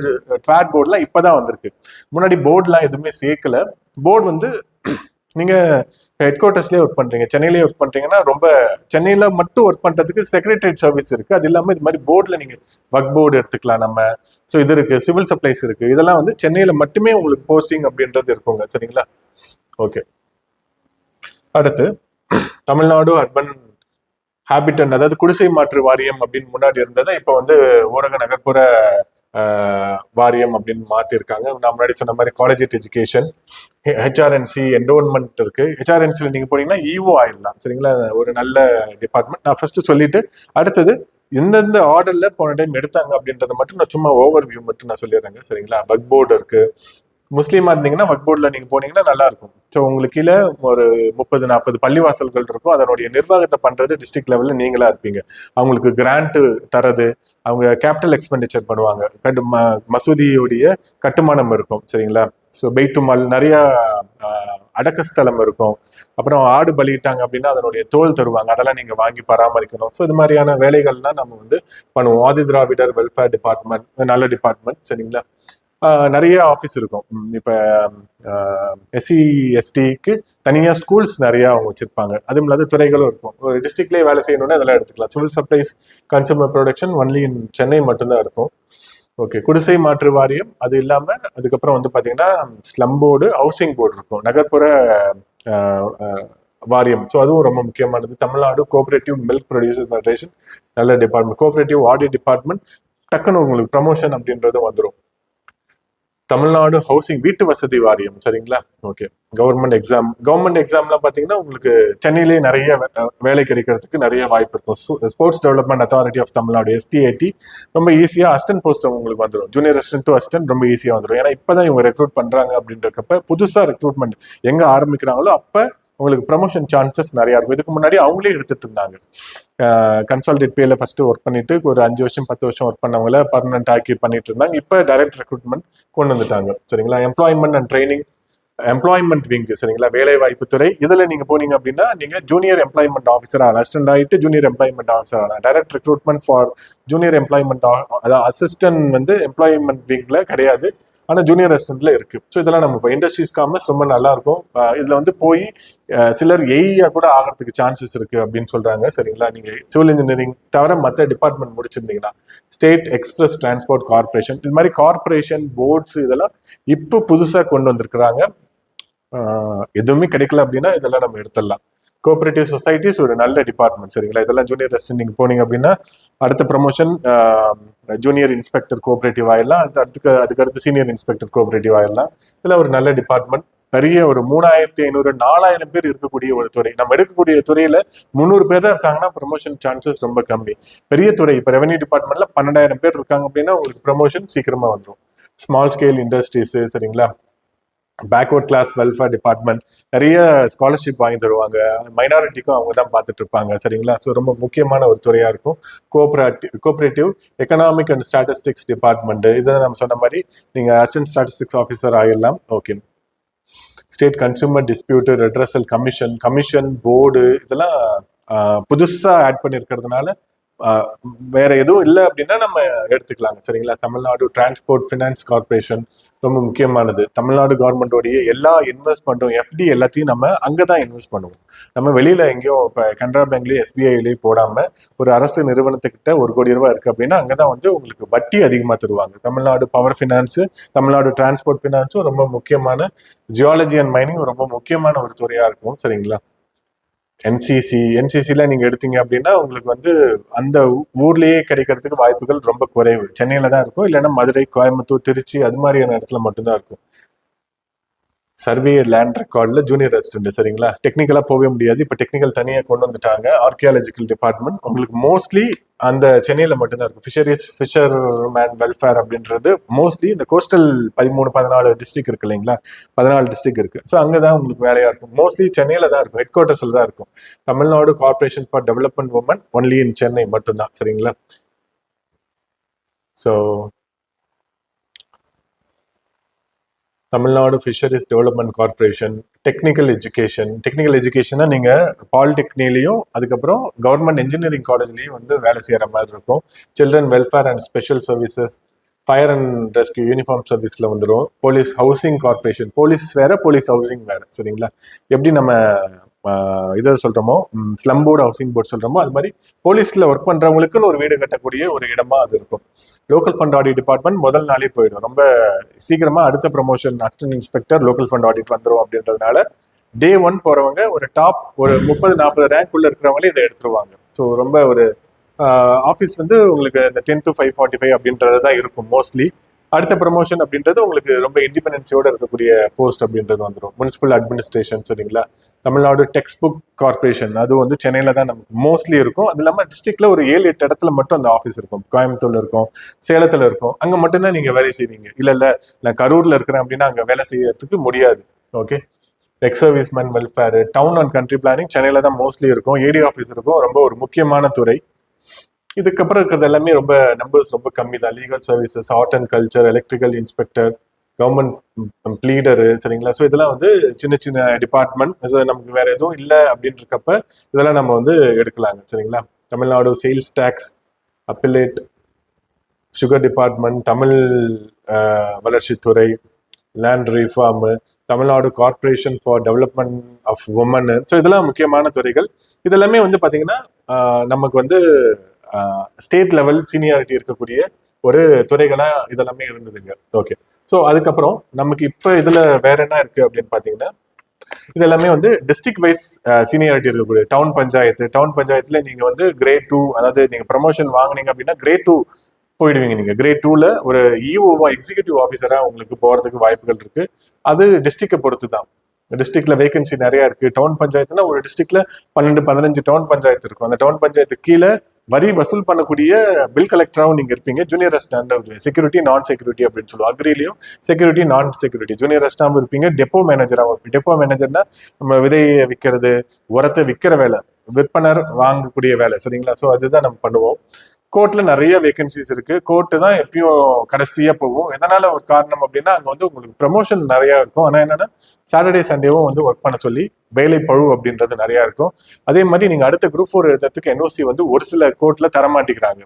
ட்வாட் போர்டுலாம் இப்பதான் வந்திருக்கு. முன்னாடி போர்டுலாம் எதுவுமே சேர்க்கல. போர்டு வந்து நீங்க ஹெட் குவார்டர்ஸ்லேயே ஒர்க் பண்றீங்க, சென்னையிலேயே ஒர்க் பண்றீங்கன்னா ரொம்ப சென்னையில மட்டும் ஒர்க் பண்றதுக்கு செக்ரட்டரியேட் சர்வீஸ் இருக்கு. அது இல்லாம இது மாதிரி போர்டுல நீங்க ஒர்க் போர்டு எடுத்துக்கலாம் நம்ம. ஸோ இது இருக்கு, சிவில் சப்ளைஸ் இருக்கு. இதெல்லாம் வந்து சென்னையில மட்டுமே உங்களுக்கு போஸ்டிங் அப்படின்றது இருக்குங்க சரிங்களா. ஓகே, அடுத்து தமிழ்நாடு அர்பன் ஹேபிட்டன், அதாவது குடிசை மாற்று வாரியம் அப்படின்னு முன்னாடி இருந்ததை இப்போ வந்து ஊரக நகர்ப்புற வாரியம் அப்படின்னு மாத்திருக்காங்க. நான் முன்னாடி சொன்ன மாதிரி காலேஜ் எஜுகேஷன், ஹெச்ஆர்என்சி, என்ரோல்மெண்ட் இருக்கு. ஹெச்ஆர்என்சில நீங்க போனீங்கன்னா இஓ ஆயிடலாம் சரிங்களா. ஒரு நல்ல டிபார்ட்மெண்ட். நான் ஃபர்ஸ்ட் சொல்லிட்டு அடுத்தது எந்தெந்த ஆர்டர்ல போன டைம் எடுத்தாங்க அப்படின்றத மட்டும் நான் சும்மா ஓவர் வியூ மட்டும் நான் சொல்லிடுறேங்க சரிங்களா. வக் போர்டு இருக்கு. முஸ்லீமா இருந்தீங்கன்னா வக் போர்டுல நீங்க போனீங்கன்னா நல்லா இருக்கும். ஸோ உங்களுக்கு கீழே ஒரு 30-40 பள்ளிவாசல்கள் இருக்கும். அதனுடைய நிர்வாகத்தை பண்றது டிஸ்ட்ரிக்ட் லெவல்ல நீங்களா இருப்பீங்க. அவங்களுக்கு கிராண்ட் தரது, அவங்க கேபிட்டல் எக்ஸ்பெண்டிச்சர் பண்ணுவாங்க. மசூதியுடைய கட்டுமானம் இருக்கும் சரிங்களா. ஸோ பெய்த்துமால் நிறைய அடக்கஸ்தலம் இருக்கும். அப்புறம் ஆடு பலியிட்டாங்க அப்படின்னா அதனுடைய தோல் தருவாங்க, அதெல்லாம் நீங்க வாங்கி பராமரிக்கணும். ஸோ இது மாதிரியான வேலைகள்லாம் நம்ம வந்து பண்ணுவோம். ஆதி திராவிடர் வெல்ஃபேர் டிபார்ட்மெண்ட் நல்ல டிபார்ட்மெண்ட் சரிங்களா. நிறைய ஆஃபீஸ் இருக்கும். இப்ப எஸ்சி எஸ்டிக்கு தனியா ஸ்கூல்ஸ் நிறைய அவங்க வச்சிருப்பாங்க. அதுவும் இல்லாத துறைகளும் இருக்கும். ஒரு டிஸ்ட்ரிக்ட்லேயே வேலை செய்யணும்னா அதெல்லாம் எடுத்துக்கலாம். Civil supplies, consumer production only in Chennai மட்டும்தான் இருக்கும். ஓகே, குடிசை மாற்று வாரியம், அது இல்லாம அதுக்கப்புறம் வந்து பாத்தீங்கன்னா ஸ்லம் போர்டு, ஹவுசிங் போர்டு இருக்கும், நகர்ப்புற வாரியம். ஸோ அதுவும் ரொம்ப முக்கியமானது. Tamil Nadu cooperative milk producer federation நல்ல டிபார்ட்மெண்ட். கோஆபரேட்டிவ் ஆடிட் டிபார்ட்மெண்ட், டக்குன்னு உங்களுக்கு ப்ரமோஷன் அப்படின்றது வந்துடும். தமிழ்நாடு ஹவுசிங் வீட்டு வசதி வாரியம், சரிங்களா? ஓகே. கவர்மெண்ட் எக்ஸாம்லாம் பாத்தீங்கன்னா உங்களுக்கு சென்னையிலேயே நிறைய வேலை கிடைக்கிறதுக்கு நிறைய வாய்ப்பு இருக்கும். Sports development authority of Tamil Nadu, STIT, ரொம்ப ஈஸியா அசிஸ்டன்ட் போஸ்ட் உங்களுக்கு வந்துடும். ஜூனியர் அசிஸ்டன்ட் டு அசிஸ்டன்ட் ரொம்ப ஈஸியா வந்துடும். ஏன்னா இப்பதான் இவங்க ரெக்ரூட் பண்றாங்க அப்படின்றப்ப புதுசா ரெக்ரூட்மெண்ட் எங்க ஆரம்பிக்கிறாங்களோ அப்ப உங்களுக்கு ப்ரமோஷன் சான்சஸ் நிறைய இருக்கும். இதுக்கு முன்னாடி அவங்களே எடுத்துட்டு இருந்தாங்க. கன்சால்டேட் பேல ஃபர்ஸ்ட் ஒர்க் பண்ணிட்டு ஒரு 5 வருஷம் 10 வருஷம் ஒர்க் பண்ணவங்கள பர்மனன்ட் ஆக்கி பண்ணிட்டு இருந்தாங்க. இப்ப டைரக்ட் ரெக்ரூட்மெண்ட் கொண்டு வந்துட்டாங்க, சரிங்களா? Employment and training, employment wing, சரிங்களா? வேலை வாய்ப்பு துறை. இதுல நீங்க போனீங்க அப்படின்னா நீங்க ஜூனியர் எம்ப்ளாய்மெண்ட் ஆஃபீஸர் ஆகலாம், அசிஸ்டன்ட் ஆகிட்டு ஜூனியர் எம்ப்ளாய்மெண்ட் ஆஃபீஸர் ஆகலாம். Direct recruitment for junior employment, அதாவது அசிஸ்டன்ட் வந்து எம்ப்ளாய்மெண்ட் விங்ல கிடையாது, ஆனா ஜூனியர் அசிஸ்டன்ட்ல இருக்கு. ஸோ இதெல்லாம் நம்ம இப்போ இண்டஸ்ட்ரீஸ் காமர்ஸ் ரொம்ப நல்லா இருக்கும். இதுல வந்து போய் சிலர் ஏஇயா கூட ஆகிறதுக்கு சான்சஸ் இருக்கு அப்படின்னு சொல்றாங்க, சரிங்களா? நீங்க சிவில் இன்ஜினியரிங் தவிர மற்ற டிபார்ட்மெண்ட் முடிச்சிருந்தீங்கன்னா ஸ்டேட் எக்ஸ்பிரஸ் டிரான்ஸ்போர்ட் கார்பரேஷன், இது மாதிரி கார்பரேஷன் போர்ட்ஸ் இதெல்லாம் இப்போ புதுசா கொண்டு வந்திருக்கிறாங்க. எதுவுமே கிடைக்கல அப்படின்னா இதெல்லாம் நம்ம எடுத்துடலாம். கோஆபரேட்டிவ் சொசைட்டிஸ் ஒரு நல்ல டிபார்ட்மெண்ட், சரிங்களா? இதெல்லாம் ஜூனியர் அசிஸ்டன்ட் நீங்க போனீங்க அப்படின்னா அடுத்த ப்ரமோஷன் ஜூனியர் இன்ஸ்பெக்டர் கோஆபரேட்டிவ் ஆயிடலாம். அதுக்கடுத்து சீனியர் இன்ஸ்பெக்டர் கோஆபரேட்டிவ் ஆயிடலாம். இதெல்லாம் ஒரு நல்ல டிபார்ட்மெண்ட். பெரிய ஒரு 3500 4000 பேர் இருக்கக்கூடிய ஒரு துறை. நம்ம எடுக்கக்கூடிய துறையில 300 பேர் தான் இருக்காங்கன்னா ப்ரமோஷன் சான்சஸ் ரொம்ப கம்மி. பெரிய துறை இப்போ ரெவன்யூ டிபார்ட்மெண்ட்ல 12,000 பேர் இருக்காங்க அப்படின்னா உங்களுக்கு ப்ரமோஷன் சீக்கிரமா வந்துடும். ஸ்மால் ஸ்கேல் இண்டஸ்ட்ரீஸ், சரிங்களா? பேக்வர்ட் கிளாஸ் வெல்ஃபேர் டிபார்ட்மெண்ட் நிறைய ஸ்காலர்ஷிப் வாங்கி தருவாங்க. மைனாரிட்டிக்கும் அவங்க தான் பார்த்துட்டு இருப்பாங்க, சரிங்களா? ஸோ ரொம்ப முக்கியமான ஒரு துறையா இருக்கும். Cooperative economic and statistics department, இதை நம்ம சொன்ன மாதிரி நீங்க அசிஸ்டன்ட் ஸ்டாட்டிஸ்டிக்ஸ் ஆஃபீஸர் ஆகிடலாம். Okay. State consumer dispute redressal commission board, இதெல்லாம் புதுசா ஆட் பண்ணிருக்கிறதுனால வேற எதுவும் இல்லை அப்படின்னா நம்ம எடுத்துக்கலாங்க, சரிங்களா? தமிழ்நாடு டிரான்ஸ்போர்ட் ஃபினான்ஸ் கார்பரேஷன் ரொம்ப முக்கியமானது. தமிழ்நாடு கவர்மெண்டோடைய எல்லா இன்வெஸ்ட்மெண்ட்டும் FD எல்லாத்தையும் நம்ம அங்கதான் இன்வெஸ்ட் பண்ணுவோம். நம்ம வெளியில எங்கேயும் இப்போ கனரா பேங்க்லயும் SBIலயும் போடாம ஒரு அரசு நிறுவனத்துக்கிட்ட 1 கோடி ரூபாய் இருக்கு அப்படின்னா அங்கதான் வந்து உங்களுக்கு வட்டி அதிகமா தருவாங்க. Tamil Nadu power finance, Tamil Nadu transport ஃபினான்ஸும் ரொம்ப முக்கியமான, ஜியாலஜி அண்ட் மைனிங் ரொம்ப முக்கியமான ஒரு துறையா இருக்கும், சரிங்களா? NCCல நீங்க எடுத்தீங்க அப்படின்னா உங்களுக்கு வந்து அந்த ஊர்லயே கிடைக்கிறதுக்கு வாய்ப்புகள் ரொம்ப குறைவு. சென்னையில தான் இருக்கும், இல்லைன்னா மதுரை, கோயம்புத்தூர், திருச்சி அது மாதிரியான இடத்துல மட்டும்தான் இருக்கும். சர்வே லேண்ட் ரெக்கார்ட்ல ஜூனியர் அசிஸ்டன்ட், சரிங்களா? டெக்னிக்கலா போகவே முடியாது. இப்ப டெக்னிக்கல் தனியா கொண்டு வந்துட்டாங்க. ஆர்கியாலஜிக்கல் டிபார்ட்மெண்ட் உங்களுக்கு மோஸ்ட்லி அந்த சென்னையில மட்டும்தான் இருக்கும். ஃபிஷர்மேன் வெல்ஃபேர் அப்படின்றது மோஸ்ட்லி இந்த கோஸ்டல் 13-14 டிஸ்ட்ரிக்ட் இருக்கு இல்லைங்களா? 14 டிஸ்ட்ரிக்ட் இருக்கு. ஸோ அங்கதான் உங்களுக்கு வேலையா இருக்கும். மோஸ்ட்லி சென்னையில தான் இருக்கும், ஹெட் குவார்டர்ஸ்ல தான் இருக்கும். Tamil Nadu corporation for development women only in Chennai மட்டும்தான், சரிங்களா? So Tamil Nadu fisheries development corporation, technical எஜுகேஷனா நீங்க பாலிடெக்னிலையும் அதுக்கப்புறம் கவர்மெண்ட் இன்ஜினியரிங் காலேஜ்லயும் வந்து வேலை செய்யற மாதிரி இருக்கும். Children welfare and special services, fire and rescue uniform சர்வீஸ்ல வந்துடும். போலீஸ் ஹவுசிங் கார்பரேஷன், போலீஸ் வேற, போலீஸ் ஹவுசிங் வேற, சரிங்களா? எப்படி நம்ம இதை சொல்றோமோ, ஸ்லம் போர்டு, ஹவுசிங் போர்டு சொல்றோமோ, அது மாதிரி போலீஸ்ல ஒர்க் பண்றவங்களுக்குன்னு ஒரு வீடு கட்டக்கூடிய ஒரு இடமா அது இருக்கும். லோக்கல் ஃபண்ட் ஆடிட் டிபார்ட்மெண்ட் முதல் நாளே போயிடும். ரொம்ப சீக்கிரமா அடுத்த promotion assistant inspector local fund audit வந்துடும் அப்படின்றதுனால Day 1 போறவங்க ஒரு டாப் ஒரு 30-40 ரேங்க் உள்ள இருக்கிறவங்களே இதை எடுத்துருவாங்க. ஸோ ரொம்ப ஒரு ஆஃபீஸ் வந்து உங்களுக்கு இந்த 10 to 5:45 அப்படின்றது தான் இருக்கும் மோஸ்ட்லி. அடுத்த ப்ரமோஷன் அப்படின்றது உங்களுக்கு ரொம்ப இண்டிபெண்டன்ஸோட இருக்கக்கூடிய போஸ்ட் அப்படின்றது வந்துடும். முனிசிபல் அட்மினிஸ்ட்ரேஷன், சரிங்களா? தமிழ்நாடு டெக்ஸ்ட் புக் கார்பரேஷன், அது வந்து சென்னையில தான் நமக்கு மோஸ்ட்லி இருக்கும். அது இல்லாமல் டிஸ்ட்ரிக்ட்ல ஒரு 7-8 இடத்துல மட்டும் அந்த ஆஃபீஸ் இருக்கும். கோயம்புத்தூர்ல இருக்கும், சேலத்துல இருக்கும். அங்க மட்டும்தான் நீங்க வேலை செய்வீங்க. இல்ல நான் கரூர்ல இருக்கிறேன் அப்படின்னா அங்க வேலை செய்யறதுக்கு முடியாது. Okay. Ex serviceman welfare, town and country planning சென்னையில தான் மோஸ்ட்லி இருக்கும். AD ஆஃபீஸ் இருக்கும், ரொம்ப ஒரு முக்கியமான துறை. இதுக்கப்புறம் இருக்கிறது எல்லாமே ரொம்ப நம்பர்ஸ் ரொம்ப கம்மி தான். Legal services, art and culture, electrical inspector, government pleader, சரிங்களா? ஸோ இதெல்லாம் வந்து சின்ன சின்ன டிபார்ட்மெண்ட். நமக்கு வேற எதுவும் இல்லை அப்படின்னு இருக்கப்ப இதெல்லாம் நம்ம வந்து எடுக்கலாங்க, சரிங்களா? Tamil Nadu sales tax, appellate, sugar department, Tamil வளர்ச்சித்துறை, land reform, Tamil Nadu corporation for development of women. So இதெல்லாம் முக்கியமான துறைகள். இதெல்லாமே வந்து பார்த்தீங்கன்னா நமக்கு வந்து ஸ்டேட் லெவல் சீனியாரிட்டி இருக்கக்கூடிய ஒரு துறைகளா இதெல்லாமே இருந்ததுங்க. ஓகே. ஸோ அதுக்கப்புறம் நமக்கு இப்போ இதுல வேற என்ன இருக்கு அப்படின்னு பாத்தீங்கன்னா, இதெல்லாமே வந்து டிஸ்ட்ரிக்ட் வைஸ் சீனியாரிட்டி இருக்கக்கூடிய டவுன் பஞ்சாயத்துல நீங்க வந்து கிரேட் 2, அதாவது நீங்க ப்ரமோஷன் வாங்கினீங்க அப்படின்னா கிரேட் 2 போயிடுவீங்க. நீங்க கிரேட் 2ல ஒரு இஓவா எக்ஸிகியூட்டிவ் ஆஃபீஸரா உங்களுக்கு போறதுக்கு வாய்ப்புகள் இருக்கு. அது டிஸ்ட்ரிக்டை பொறுத்து தான். டிஸ்ட்ரிக்ட்ல வேகன்சி நிறைய இருக்கு. டவுன் பஞ்சாயத்துனா ஒரு டிஸ்ட்ரிக்ட்ல 12-15 டவுன் பஞ்சாயத்து இருக்கும். அந்த டவுன் பஞ்சாயத்து கீழே வரி வசூல் பண்ணக்கூடிய பில் கலெக்டராகவும் நீங்க இருப்பீங்க. ஜூனியர் அசிஸ்டன்ட் செக்யூரிட்டி நான் செக்யூரிட்டி அப்படின்னு சொல்லுவோம். அக்ரிலையும் செக்யூரிட்டி நான் செக்யூரிட்டி ஜூனியர் அசிஸ்டாவும் இருப்பீங்க. டெப்போ மேனேஜராகவும் இருப்பீங்க. டெப்போ மேனேஜர்னா நம்ம விதையை விற்கிறது, உரத்தை விற்கிற வேலை, விற்பனர் வாங்கக்கூடிய வேலை, சரிங்களா? ஸோ அதுதான் நம்ம பண்ணுவோம். கோர்ட்ல நிறைய வேகன்சிஸ் இருக்கு. கோர்ட்டு தான் எப்பயும் கடைசியா போகும். எதனால ஒரு காரணம் அப்படின்னா அங்க வந்து உங்களுக்கு ப்ரமோஷன் நிறைய இருக்கும். ஆனா என்னன்னா சாட்டர்டே சண்டேவும் வந்து ஒர்க் பண்ண சொல்லி வேலை பழு அப்படின்றது நிறைய இருக்கும். அதே மாதிரி நீங்க அடுத்த குரூப் 4 எழுதுறதுக்கு என்ஓசி வந்து ஒரு சில கோர்ட்ல தரமாட்டிக்கிறாங்க.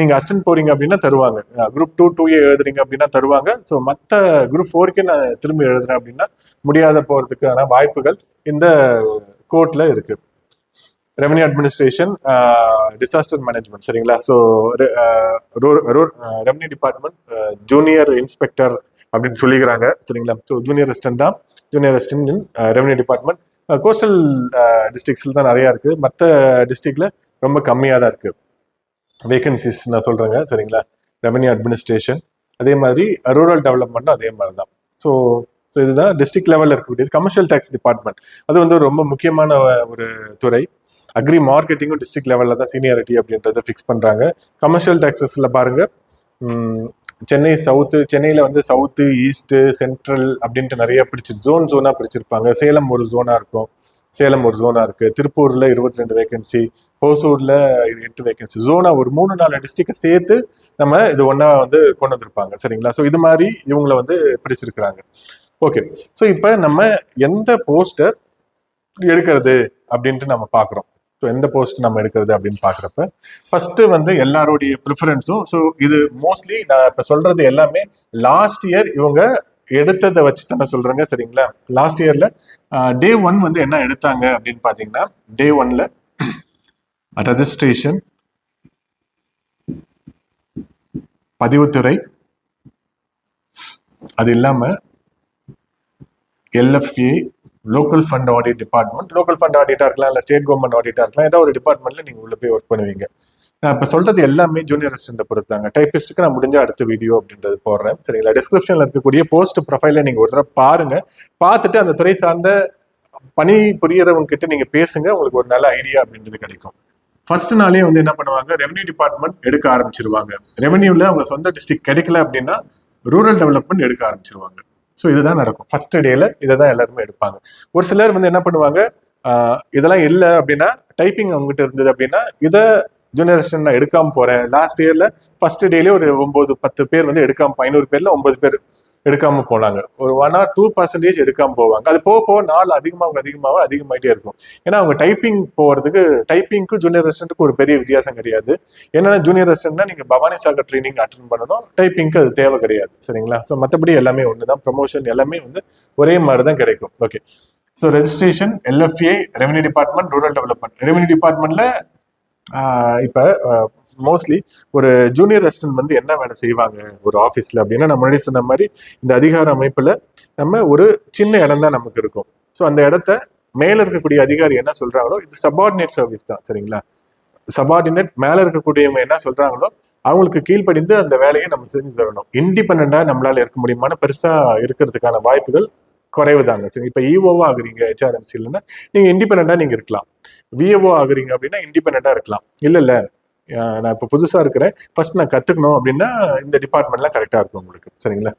நீங்க அசிஸ்டன்ட் போறீங்க அப்படின்னா தருவாங்க. குரூப் 2 எழுதுறீங்க அப்படின்னா தருவாங்க. ஸோ மற்ற குரூப் 4க்கு நான் திரும்பி எழுதுறேன் அப்படின்னா முடியாத போறதுக்கான வாய்ப்புகள் இந்த கோர்ட்ல இருக்கு. ரெவன்யூ அட்மினிஸ்ட்ரேஷன், டிசாஸ்டர் மேனேஜ்மெண்ட், சரிங்களா? So revenue department junior inspector அப்படின்னு சொல்லிக்கிறாங்க, சரிங்களா? ஸோ ஜூனியர் அசிஸ்டன்ட் தான் junior assistant in revenue department. Coastal டிஸ்ட்ரிக்ட்ஸில் தான் நிறையா இருக்குது. மற்ற டிஸ்ட்ரிக்ட்ல ரொம்ப கம்மியாக தான் இருக்குது வேகன்சிஸ் நான் சொல்கிறேங்க, சரிங்களா? ரெவன்யூ அட்மினிஸ்ட்ரேஷன், அதே மாதிரி ரூரல் டெவலப்மெண்ட்டும் அதே மாதிரி தான். ஸோ இதுதான் டிஸ்ட்ரிக்ட் லெவலில் இருக்கக்கூடியது. கமர்ஷியல் டேக்ஸ் டிபார்ட்மெண்ட் அது வந்து ரொம்ப முக்கியமான ஒரு துறை. அக்ரி மார்க்கெட்டிங்கும் டிஸ்ட்ரிக்ட் லெவலில் தான் சீனியாரிட்டி அப்படின்றத ஃபிக்ஸ் பண்ணுறாங்க. கமர்ஷியல் டேக்ஸஸில் பாருங்கள், சென்னை சவுத்து, சென்னையில் வந்து சவுத்து, ஈஸ்ட்டு, சென்ட்ரல் அப்படின்ட்டு நிறைய ஜோனாக பிரிச்சிருப்பாங்க. சேலம் ஒரு ஜோனாக இருக்கும். சேலம் ஒரு ஜோனாக இருக்குது. திருப்பூரில் 22 வேகன்சி, ஹோசூரில் 8 வேகன்சி. ஜோனாக ஒரு 3-4 டிஸ்ட்ரிக்டை சேர்த்து நம்ம இது ஒன்றா வந்து கொண்டு வந்திருப்பாங்க, சரிங்களா? ஸோ இது மாதிரி இவங்களை வந்து பிரிச்சிருக்கிறாங்க. ஓகே, ஸோ இப்போ நம்ம எந்த போஸ்ட்டை எடுக்கிறது அப்படின்ட்டு நம்ம பார்க்குறோம். ஸோ எந்த போஸ்ட் நம்ம எடுக்கிறது அப்படின்னு பார்க்குறப்ப ஃபர்ஸ்ட் வந்து எல்லாருடைய ப்ரிஃபரன்ஸும், ஸோ இது மோஸ்ட்லி நான் இப்போ சொல்றது எல்லாமே லாஸ்ட் இயர் இவங்க எடுத்ததை வச்சு தானே சொல்றேங்க, சரிங்களா? லாஸ்ட் இயர்ல டே 1 வந்து என்ன எடுத்தாங்க அப்படின்னு பார்த்தீங்கன்னா, டே 1ல ரெஜிஸ்ட்ரேஷன், பதிவுத்துறை, அது இல்லாம LFA, local fund audit department. Local fund ஆடிட்டா இருக்கலாம், இல்லை ஸ்டேட் கவர்மெண்ட் ஆடிட்டா இருக்கலாம். ஏதாவது ஒரு டிபார்ட்மெண்ட்ல நீங்க உள்ள போய் ஒர்க் பண்ணுவீங்க. நான் இப்போ சொல்றது எல்லாமே ஜூனியர் அசிஸ்டன்ட் பொறுத்தாங்க. டைபிஸ்ட்டுக்கு நான் முடிஞ்ச அடுத்த வீடியோ அப்படின்றது போடுறேன், சரிங்களா? டிஸ்கிரிப்ஷன்ல இருக்கக்கூடிய போஸ்ட் ப்ரொஃபைல நீங்க ஒரு தடவை பாருங்க. பார்த்துட்டு அந்த துறை சார்ந்த பணி புரியறவங்க கிட்ட நீங்க பேசுங்க. உங்களுக்கு ஒரு நல்ல ஐடியா அப்படின்றது கிடைக்கும். ஃபர்ஸ்ட் நாளே வந்து என்ன பண்ணுவாங்க, ரெவன்யூ டிபார்ட்மெண்ட் எடுக்க ஆரம்பிச்சிருவாங்க. ரெவன்யூல அவங்க சொந்த டிஸ்ட்ரிக்ட் கிடைக்கல அப்படின்னா ரூரல் டெவலப்மெண்ட் எடுக்க ஆரம்பிச்சிருவாங்க. ஸோ இதுதான் நடக்கும். ஃபர்ஸ்ட் டேல இதை தான் எல்லாருமே எடுப்பாங்க. ஒரு சிலர் வந்து என்ன பண்ணுவாங்க, இதெல்லாம் இல்லை அப்படின்னா டைப்பிங் அவங்ககிட்ட இருந்தது அப்படின்னா இதை ஜூனியர் அசிஸ்டன்ட் நான் எடுக்காம போறேன். லாஸ்ட் இயர்ல ஃபர்ஸ்ட் டேலேயே ஒரு 9-10 பேர் வந்து எடுக்காம, 500 பேர்ல 9 பேர் எடுக்காம போனாங்க. ஒரு 1 or 2% எடுக்காம போவாங்க. அது போக போக நாள் அதிகமாகிட்டே இருக்கும். ஏன்னா அவங்க டைப்பிங் போறதுக்கு, டைப்பிங்க்கும் ஜூனியர் அசிஸ்டன்ட்டுக்கு ஒரு பெரிய வித்தியாசம் கிடையாது. ஏன்னா ஜூனியர் அசிஸ்டன்ட்னா நீங்க பவானி சாகர் ட்ரைனிங் அட்டன் பண்ணணும், டைப்பிங்க்கு அது தேவை கிடையாது, சரிங்களா? ஸோ மற்றபடி எல்லாமே ஒண்ணுதான். ப்ரமோஷன் எல்லாமே வந்து ஒரே மாதிரி தான் கிடைக்கும். Okay, so registration, LFA, revenue department, rural development. Revenue டிபார்ட்மெண்ட்ல இப்ப மோஸ்ட்லி ஒரு ஜூனியர் அசிஸ்டன்ட் வந்து என்ன வேலை செய்வாங்க ஒரு ஆஃபீஸ்ல அப்படின்னா, நம்ம முன்னாடி சொன்ன மாதிரி இந்த அதிகார அமைப்புல நம்ம ஒரு சின்ன இடம் தான் நமக்கு இருக்கும். ஸோ அந்த இடத்த மேல இருக்கக்கூடிய அதிகாரி என்ன சொல்றாங்களோ, இது சபார்டினேட் சர்வீஸ் தான், சரிங்களா? சபார்டினேட் மேல இருக்கக்கூடியவங்க என்ன சொல்றாங்களோ அவங்களுக்கு கீழ்ப்படிந்து அந்த வேலையை நம்ம செஞ்சு தரணும். இண்டிபெண்டா நம்மளால இருக்க முடியுமான பெருசா இருக்கிறதுக்கான வாய்ப்புகள் குறைவு தாங்க. சரி, இப்ப இஓவா ஆகுறீங்க ஹெச்ஆர்எம்சி இல்லைன்னா நீங்க இண்டிபெண்டா நீங்க இருக்கலாம். விஓ ஆகுறீங்க அப்படின்னா இண்டிபெண்டா இருக்கலாம். இல்ல நான் இப்ப புதுசா இருக்கிறேன், ஃபர்ஸ்ட் நான் கத்துக்கணும் அப்படின்னா இந்த டிபார்ட்மெண்ட்லாம் கரெக்டா இருக்கும் உங்களுக்கு, சரிங்களா?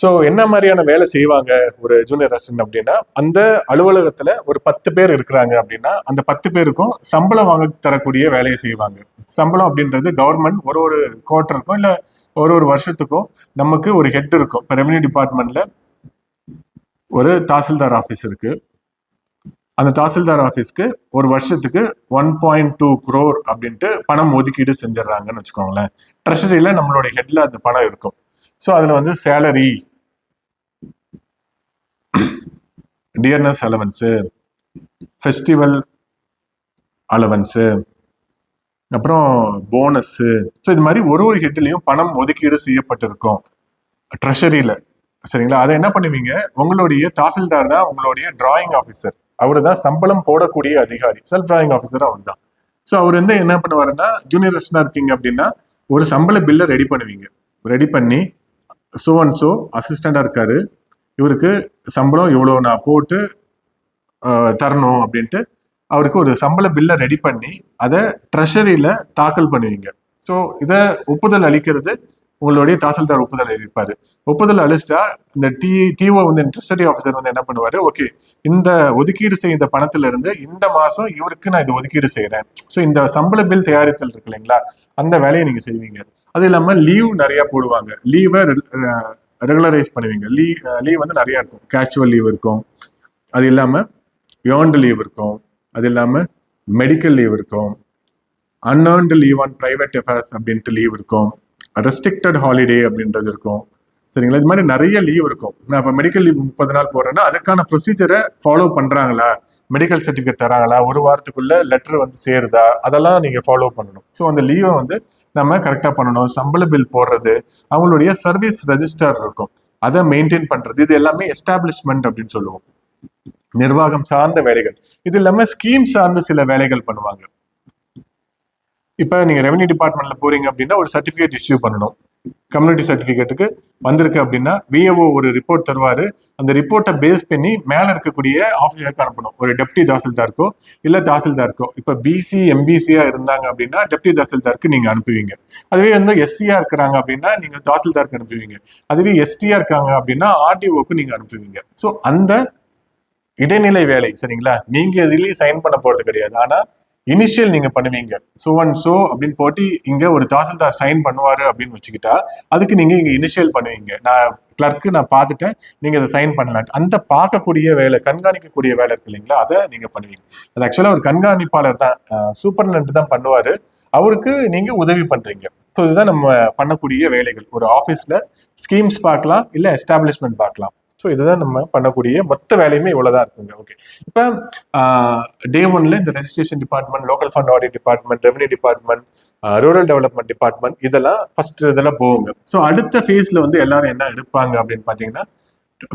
ஸோ என்ன மாதிரியான வேலை செய்வாங்க ஒரு ஜூனியர் அசிஸ்டன்ட் அப்படின்னா, அந்த அலுவலகத்துல ஒரு 10 பேர் இருக்கிறாங்க அப்படின்னா அந்த 10 பேருக்கும் சம்பளம் வாங்க தரக்கூடிய வேலையை செய்வாங்க. சம்பளம் அப்படின்றது கவர்மெண்ட் ஒரு குவார்ட்டருக்கும் இல்ல ஒரு வருஷத்துக்கும் நமக்கு ஒரு ஹெட் இருக்கும். இப்போ ரெவன்யூ டிபார்ட்மெண்ட்ல ஒரு தாசில்தார் ஆஃபீஸ் இருக்கு. அந்த தாசில்தார் ஆஃபீஸ்க்கு ஒரு வருஷத்துக்கு 1.2 crore அப்படின்ட்டு பணம் ஒதுக்கீடு செஞ்சிடறாங்கன்னு வச்சுக்கோங்களேன். ட்ரெஷரியில நம்மளுடைய ஹெட்ல அந்த பணம் இருக்கும். ஸோ அதுல வந்து salary, dearness allowance, festival allowance, அப்புறம் போனஸ்ஸு, ஸோ இது மாதிரி ஒரு ஹெட்லையும் பணம் ஒதுக்கீடு செய்யப்பட்டிருக்கும் ட்ரெஷரியில, சரிங்களா? அதை என்ன பண்ணுவீங்க, உங்களுடைய தாசில்தார் தான் உங்களுடைய டிராயிங் ஆஃபீஸர். அவரு தான் சம்பளம் போடக்கூடிய அதிகாரி. செல்ஃப் டிராயிங் ஆஃபீஸர் அவர் தான். ஸோ அவர் வந்து என்ன பண்ணுவாருன்னா, ஜூனியர் ரெஜிஸ்ட்ராரா இருக்கீங்க அப்படின்னா ஒரு சம்பள பில்லை ரெடி பண்ணுவீங்க. ரெடி பண்ணி சோ அண்ட் சோ அசிஸ்டண்டா இருக்காரு, இவருக்கு சம்பளம் இவ்வளோ நான் போட்டு தரணும் அப்படின்ட்டு அவருக்கு ஒரு சம்பள பில்லை ரெடி பண்ணி அதை ட்ரெஷரியில தாக்கல் பண்ணுவீங்க. ஸோ இதை ஒப்புதல் அளிக்கிறது உங்களுடைய தாசில்தார் ஒப்புதல் அளிப்பாரு. ஒப்புதல் அளிச்சிட்டா இந்த டிஓ வந்து ட்ரெஷரி ஆஃபீஸர் வந்து என்ன பண்ணுவாரு, ஓகே இந்த ஒதுக்கீடு செய்த பணத்துல இருந்து இந்த மாசம் இவருக்கு நான் இதை ஒதுக்கீடு செய்யறேன். ஸோ இந்த சம்பள பில் தயாரித்தல் இருக்கு இல்லைங்களா, அந்த வேலையை நீங்க செய்வீங்க. அது இல்லாம லீவ் நிறைய போடுவாங்க, லீவை ரெகுலரைஸ் பண்ணுவீங்க. லீவ் வந்து நிறைய இருக்கும். கேஷுவல் லீவ் இருக்கும், அது இல்லாம ஏர்ன்டு லீவ் இருக்கும், அது இல்லாம மெடிக்கல் லீவ் இருக்கும், அன்ஏர்ன்டு லீவ் ஆன் பிரைவேட் அஃபேர்ஸ் அப்படின்ட்டு லீவ் இருக்கும், ரெஸ்ட்ரிக்டட் ஹாலிடே அப்படின்றது இருக்கும். சரிங்களா, இது மாதிரி நிறைய லீவ் இருக்கும். நான் இப்போ மெடிக்கல் லீவ் 30 நாள் போடுறேன்னா அதுக்கான ப்ரொசீஜரை ஃபாலோ பண்றாங்களா, மெடிக்கல் சர்டிஃபிகேட் தராங்களா, ஒரு வாரத்துக்குள்ள லெட்டர் வந்து சேருதா, அதெல்லாம் நீங்க ஃபாலோ பண்ணணும். ஸோ அந்த லீவை வந்து நம்ம கரெக்டாக பண்ணணும். சம்பள பில் போடுறது, அவங்களுடைய சர்வீஸ் ரெஜிஸ்டர் இருக்கும், அதை மெயின்டைன் பண்றது, இது எல்லாமே எஸ்டாப்ளிஷ்மெண்ட் அப்படின்னு சொல்லுவோம். நிர்வாகம் சார்ந்த வேலைகள். இது இல்லாம ஸ்கீம் சார்ந்த சில வேலைகள் பண்ணுவாங்க. இப்ப நீங்க ரெவன்யூ டிபார்ட்மெண்ட்ல போறீங்க அப்படின்னா ஒரு சர்டிபிகேட் இஷ்யூ பண்ணணும். கம்யூனிட்டி சர்டிபிகேட்டுக்கு வந்திருக்கு அப்படின்னா விஏஓ ஒரு ரிப்போர்ட் தருவாரு. அந்த ரிப்போர்ட்டை பேஸ் பண்ணி மேல இருக்கக்கூடிய ஆஃபீஸருக்கு அனுப்பணும். ஒரு டெப்டி தாசில்தாருக்கோ இல்ல தாசில்தாருக்கோ. இப்ப பிசி எம்பிசியா இருந்தாங்க அப்படின்னா டெப்டி தாசில்தாருக்கு நீங்க அனுப்புவீங்க. அதுவே வந்து எஸ்சியா இருக்கிறாங்க அப்படின்னா நீங்க தாசில்தாருக்கு அனுப்புவீங்க. அதுவே எஸ்டியா இருக்காங்க அப்படின்னா ஆர்டிஓக்கு நீங்க அனுப்புவீங்க. ஸோ அந்த இடைநிலை வேலை, சரிங்களா, நீங்க இதுலயும் சைன் பண்ண போறது கிடையாது. ஆனா இனிஷியல் நீங்க பண்ணுவீங்க. சோ அண்ட் சோ அப்படின்னு போட்டு இங்க ஒரு தாசில்தார் சைன் பண்ணுவாரு அப்படின்னு வச்சுக்கிட்டா அதுக்கு நீங்க இங்க இனிஷியல் பண்ணுவீங்க. நான் கிளர்க்கு நான் பார்த்துட்டேன், நீங்க அதை சைன் பண்ணலாம். அந்த பார்க்கக்கூடிய வேலை, கண்காணிக்கக்கூடிய வேலை இருக்கு இல்லைங்களா, அதை நீங்க பண்ணுவீங்க. அது ஆக்சுவலா ஒரு கண்காணிப்பாளர் தான், சூப்பர்டென்ட் தான் பண்ணுவாரு, அவருக்கு நீங்க உதவி பண்றீங்க. ஸோ இதுதான் நம்ம பண்ணக்கூடிய வேலைகள். ஒரு ஆஃபீஸ்ல ஸ்கீம்ஸ் பார்க்கலாம், இல்ல எஸ்டாப்ளிஷ்மெண்ட் பார்க்கலாம். ஸோ இதுதான் நம்ம பண்ணக்கூடிய மொத்த வேலையுமே இவ்வளவுதான் இருக்குங்க. ஓகே, இப்போ டே ஒன்ல இந்த registration department, local fund audit department, revenue department, rural development department, இதெல்லாம் ஃபர்ஸ்ட் இதெல்லாம் போகுங்க. ஸோ அடுத்த ஃபேஸ்ல வந்து எல்லாரும் என்ன எடுப்பாங்க அப்படின்னு பாத்தீங்கன்னா,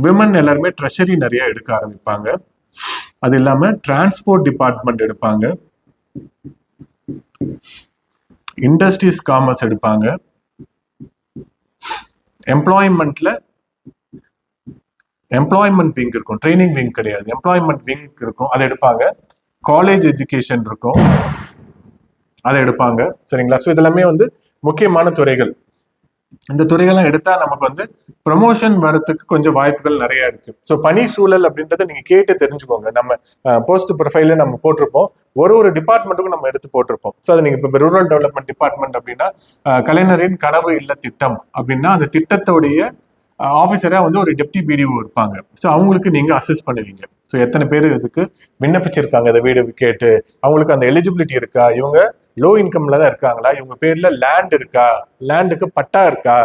விமன் எல்லாருமே ட்ரெஷரி நிறைய எடுக்க ஆரம்பிப்பாங்க. அது இல்லாம டிரான்ஸ்போர்ட் டிபார்ட்மெண்ட் எடுப்பாங்க, இண்டஸ்ட்ரீஸ் காமர்ஸ் எடுப்பாங்க, எம்ப்ளாய்மெண்ட்ல எம்ப்ளாய்மெண்ட் விங் இருக்கும், ட்ரைனிங் விங் கிடையாது, எம்ப்ளாய்மெண்ட் விங் இருக்கும், அதை எடுப்பாங்க. காலேஜ் எஜுகேஷன் இருக்கும், அதை எடுப்பாங்க. சரிங்களா, ஸோ இதெல்லாமே வந்து முக்கியமான துறைகள். இந்த துறைகள்லாம் எடுத்தா நமக்கு வந்து ப்ரொமோஷன் வரத்துக்கு கொஞ்சம் வாய்ப்புகள் நிறைய இருக்கு. ஸோ பணி சூழல் அப்படின்றத நீங்க கேட்டு தெரிஞ்சுக்கோங்க. நம்ம போஸ்ட் ப்ரொஃபைல நம்ம போட்டிருப்போம், ஒரு டிபார்ட்மெண்ட்டுக்கும் நம்ம எடுத்து போட்டிருப்போம். ஸோ அது நீங்க இப்போ ரூரல் டெவலப்மெண்ட் டிபார்ட்மெண்ட் அப்படின்னா கலைஞரின் கனவு இல்ல திட்டம் அப்படின்னா அந்த திட்டத்தோடைய ஆஃபீஸரா வந்து ஒரு டெப்டி பிடிஓ இருப்பாங்க. ஸோ அவங்களுக்கு நீங்க அசஸ் பண்ணுவீங்க. ஸோ எத்தனை பேர் இதுக்கு விண்ணப்பிச்சிருக்காங்க, இந்த வீடு கேட்டு, அவங்களுக்கு அந்த எலிஜிபிலிட்டி இருக்கா, இவங்க லோ இன்கம்ல தான் இருக்காங்களா, இவங்க பேர்ல லேண்ட் இருக்கா, லேண்டுக்கு பட்டா இருக்கா,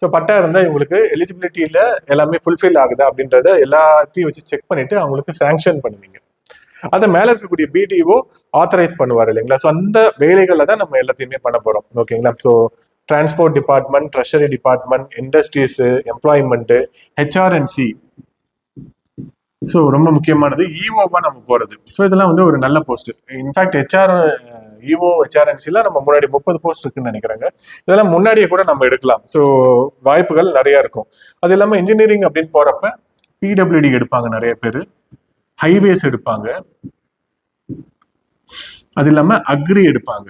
ஸோ பட்டா இருந்தால் இவங்களுக்கு எலிஜிபிலிட்டியில எல்லாமே ஃபுல்ஃபில் ஆகுதா அப்படின்றத எல்லாத்தையும் வச்சு செக் பண்ணிட்டு அவங்களுக்கு சாங்ஷன் பண்ணுவீங்க. அதை மேல இருக்கக்கூடிய பிடிஓ ஆத்தரைஸ் பண்ணுவார் இல்லைங்களா. ஸோ அந்த வேலைகளை தான் நம்ம எல்லாத்தையுமே பண்ண போறோம். ஓகேங்களா. So transport department, treasury department, industries, employment, HRNC, so ரொம்ப முக்கியமானது இஓவா நம்ம போறது. ஸோ இதெல்லாம் வந்து ஒரு நல்ல போஸ்ட். இன்ஃபேக்ட் இஓ ஹெச்ஆர்என்சில நம்ம முன்னாடி 30 போஸ்ட் இருக்குன்னு நினைக்கிறாங்க. இதெல்லாம் முன்னாடியே கூட நம்ம எடுக்கலாம். ஸோ வாய்ப்புகள் நிறைய இருக்கும். அது இல்லாமல் இன்ஜினியரிங் அப்படின்னு போறப்ப பிடபிள்யூடி எடுப்பாங்க நிறைய பேர், ஹைவேஸ் எடுப்பாங்க, அது இல்லாம அக்ரி எடுப்பாங்க.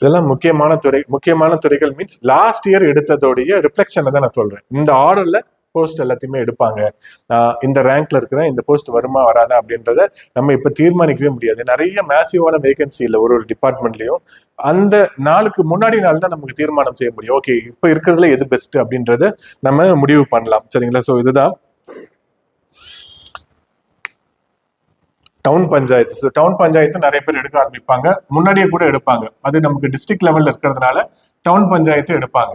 இதெல்லாம் முக்கியமான துறைகள் மீன்ஸ் லாஸ்ட் இயர் எடுத்ததோடைய ரிஃப்ளெக்ஷனை தான் நான் சொல்றேன். இந்த ஆர்டர்ல போஸ்ட் எல்லாத்தையுமே எடுப்பாங்க. இந்த ரேங்க்ல இருக்கிறேன், இந்த போஸ்ட் வருமா வராதா அப்படின்றத நம்ம இப்ப தீர்மானிக்கவே முடியாது. நிறைய மேசிவான வேகன்சி இல்லை ஒரு டிபார்ட்மெண்ட்லயும். அந்த நாளுக்கு முன்னாடி நாள் தான் நமக்கு தீர்மானம் செய்ய முடியும். ஓகே, இப்ப இருக்கிறதுல எது பெஸ்ட் அப்படின்றத நம்ம முடிவு பண்ணலாம். சரிங்களா. ஸோ இதுதான் town panchayat. So town panchayat நிறைய பேர் எடுக்க ஆரம்பிப்பாங்க, முன்னாடியே கூட எடுப்பாங்க. அது நமக்கு டிஸ்ட்ரிக்ட் லெவல்ல இருக்கிறதுனால டவுன் பஞ்சாயத்து எடுப்பாங்க.